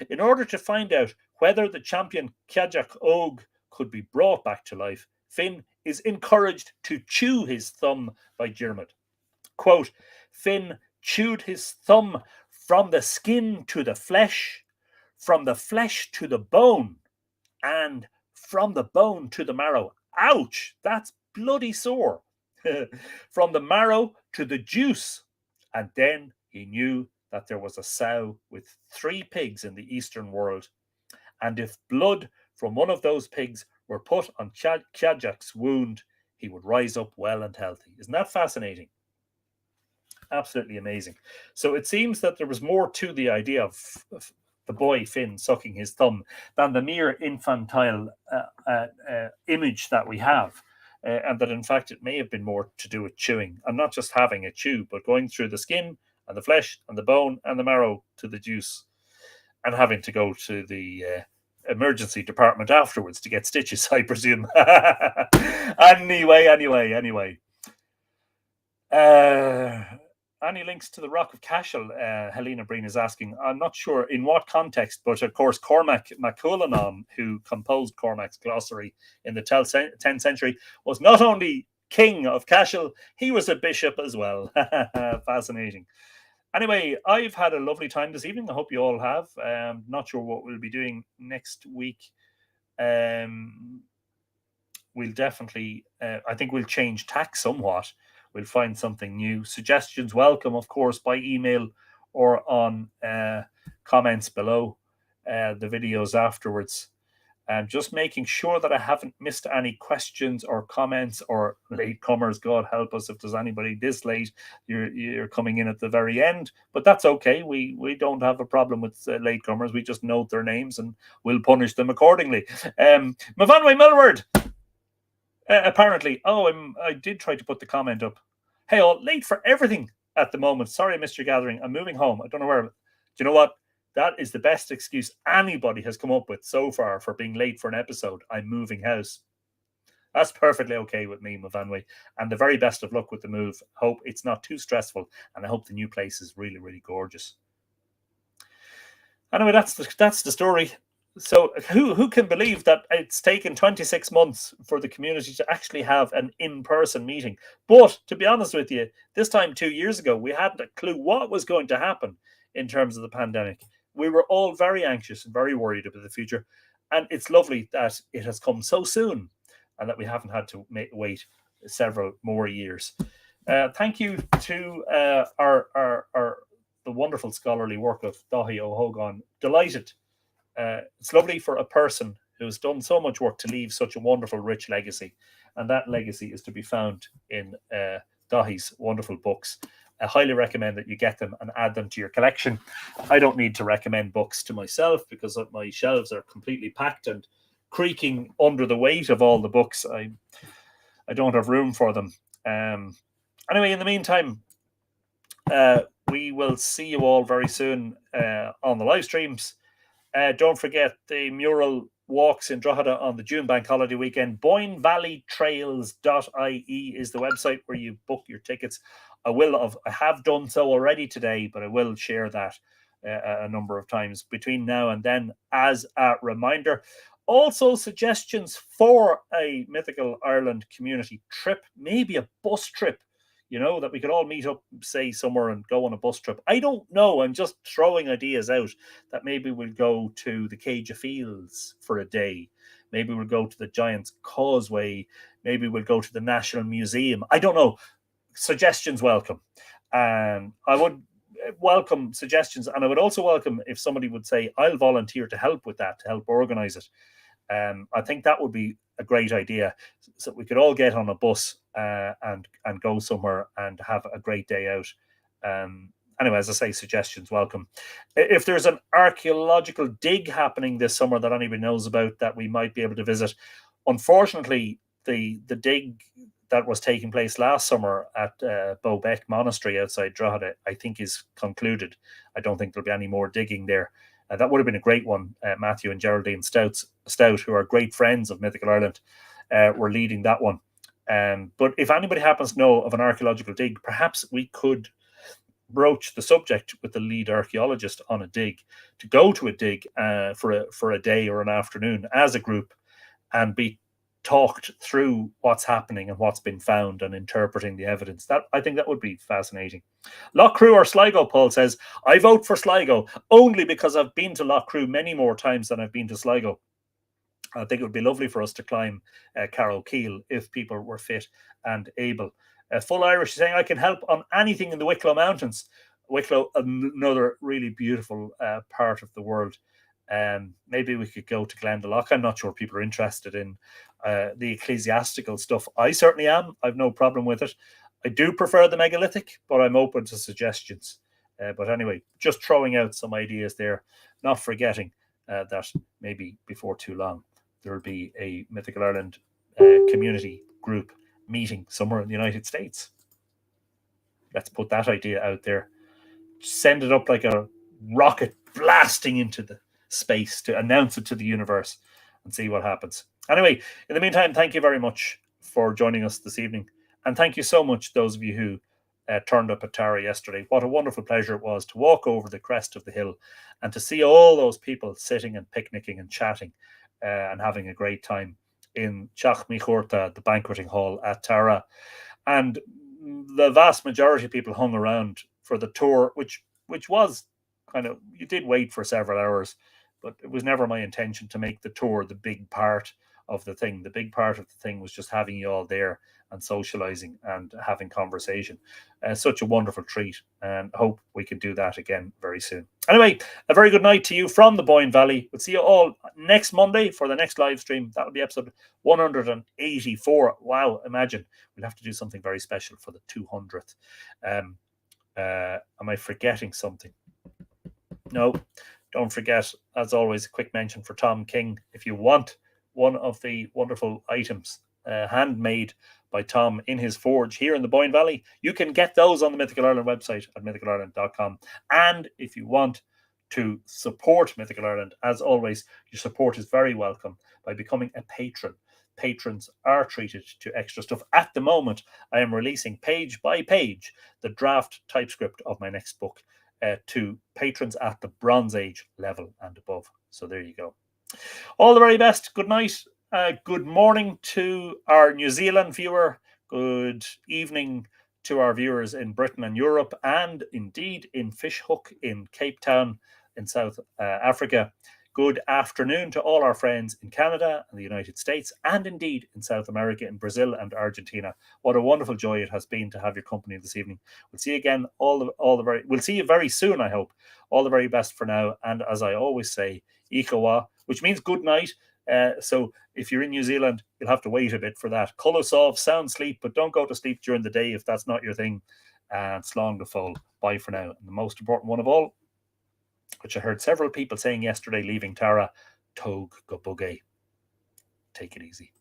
A: in order to find out whether the champion Ceadach Óg could be brought back to life, Fionn is encouraged to chew his thumb by Diarmid. Quote, Fionn chewed his thumb from the skin to the flesh, from the flesh to the bone, and from the bone to the marrow. Ouch, that's bloody sore. From the marrow to the juice. And then he knew that there was a sow with 3 pigs in the eastern world. And if blood from one of those pigs were put on Ceadach's wound, he would rise up well and healthy. Isn't that fascinating? Absolutely amazing. So it seems that there was more to the idea of the boy Fionn sucking his thumb than the mere infantile image that we have. And that in fact it may have been more to do with chewing, and not just having a chew, but going through the skin and the flesh and the bone and the marrow to the juice, and having to go to the emergency department afterwards to get stitches, I presume. Anyway. Any links to the Rock of Cashel? Helena Breen is asking. I'm not sure in what context, but of course Cormac MacCuillenan, who composed Cormac's glossary in the 10th century, was not only king of Cashel, he was a bishop as well. Fascinating. Anyway, I've had a lovely time this evening. I hope you all have. Not sure what we'll be doing next week. We'll definitely, I think we'll change tack somewhat. We'll find something new. Suggestions welcome, of course, by email or on comments below the videos afterwards. Just making sure that I haven't missed any questions or comments or latecomers. God help us if there's anybody this late. You're coming in at the very end, but that's okay. We don't have a problem with latecomers. We just note their names and we'll punish them accordingly. Mavanway Millward. Apparently, I did try to put the comment up. Hey, all late for everything at the moment. Sorry I missed your gathering. I'm moving home. I don't know where. Do you know what? That is the best excuse anybody has come up with so far for being late for an episode. I'm moving house. That's perfectly okay with me, Mavanway. And the very best of luck with the move. Hope it's not too stressful, and I hope the new place is really, really gorgeous. Anyway, that's the story. So who can believe that it's taken 26 months for the community to actually have an in-person meeting? But to be honest with you, this time 2 years ago, we hadn't a clue what was going to happen in terms of the pandemic. We were all very anxious and very worried about the future. And it's lovely that it has come so soon and that we haven't had to wait several more years. Thank you to the wonderful scholarly work of Dáithí Ó hÓgáin. Delighted. It's lovely for a person who's done so much work to leave such a wonderful, rich legacy. And that legacy is to be found in Dáithí's wonderful books. I highly recommend that you get them and add them to your collection. I don't need to recommend books to myself because my shelves are completely packed and creaking under the weight of all the books. I don't have room for them. Anyway, in the meantime, we will see you all very soon on the live streams. Don't forget the mural walks in Drogheda on the June bank holiday weekend. BoyneValleyTrails.ie is the website where you book your tickets. I have done so already today, but I will share that a number of times between now and then as a reminder. Also, suggestions for a Mythical Ireland community trip, maybe a bus trip, that we could all meet up, say, somewhere and go on a bus trip. I don't know. I'm just throwing ideas out that maybe we'll go to the Cage of Fields for a day. Maybe we'll go to the Giant's Causeway. Maybe we'll go to the National Museum. I don't know. Suggestions welcome. And I would welcome suggestions. And I would also welcome if somebody would say, I'll volunteer to help with that, to help organize it. I think that would be a great idea. So we could all get on a bus and go somewhere and have a great day out. Anyway, as I say, suggestions welcome. If there's an archaeological dig happening this summer that anybody knows about that we might be able to visit, unfortunately, the dig that was taking place last summer at Boyne Monastery outside Drogheda, I think is concluded. I don't think there'll be any more digging there. That would have been a great one. Matthew and Geraldine Stout, who are great friends of Mythical Ireland, were leading that one. But if anybody happens to know of an archaeological dig, perhaps we could broach the subject with the lead archaeologist on a dig, to go to a dig for a day or an afternoon as a group and be talked through what's happening and what's been found and interpreting the evidence. I think that would be fascinating. Loughcrew or Sligo, Paul says, I vote for Sligo only because I've been to Loughcrew many more times than I've been to Sligo. I think it would be lovely for us to climb Carrow Keel if people were fit and able. Full Irish is saying, I can help on anything in the Wicklow Mountains. Wicklow, another really beautiful part of the world. Maybe we could go to Glendalough. I'm not sure people are interested in the ecclesiastical stuff. I certainly am. I've no problem with it. I do prefer the megalithic, but I'm open to suggestions. But anyway, just throwing out some ideas there, not forgetting that maybe before too long, there will be a Mythical Ireland community group meeting somewhere in the United States. Let's put that idea out there. Send it up like a rocket blasting into the space to announce it to the universe and see what happens. Anyway, in the meantime, thank you very much for joining us this evening. And thank you so much, those of you who turned up at Tara yesterday. What a wonderful pleasure it was to walk over the crest of the hill and to see all those people sitting and picnicking and chatting and having a great time in Teach Míchuirte, the banqueting hall at Tara. And the vast majority of people hung around for the tour, which was kind of, you did wait for several hours, but it was never my intention to make the tour the big part of the thing. The big part of the thing was just having you all there and socializing and having conversation. Such a wonderful treat, and hope we can do that again very soon. Anyway, a very good night to you from the Boyne Valley. We'll see you all next Monday for the next live stream. That'll be episode 184. Wow, imagine. We'll have to do something very special for the 200th. Am I forgetting something? No, don't forget, as always, a quick mention for Tom King. If you want one of the wonderful items handmade by Tom in his forge here in the Boyne Valley, you can get those on the Mythical Ireland website at mythicalireland.com. And if you want to support Mythical Ireland, as always, your support is very welcome by becoming a patron. Patrons are treated to extra stuff. At the moment, I am releasing page by page the draft typescript of my next book to patrons at the Bronze Age level and above. So there you go. All the very best. Good night. Good morning to our New Zealand viewer. Good evening to our viewers in Britain and Europe, and indeed in Fishhook in Cape Town in South Africa. Good afternoon to all our friends in Canada and the United States, and indeed in South America, in Brazil and Argentina. What a wonderful joy it has been to have your company this evening. We'll see you again. We'll see you very soon, I hope. All the very best for now. And as I always say, Ikawa, which means good night. So if you're in New Zealand, you'll have to wait a bit for that. Kulusov, sound sleep, but don't go to sleep during the day if that's not your thing. And slán go fóill. Bye for now. And the most important one of all, which I heard several people saying yesterday leaving Tara, Tóg go bugé. Take it easy.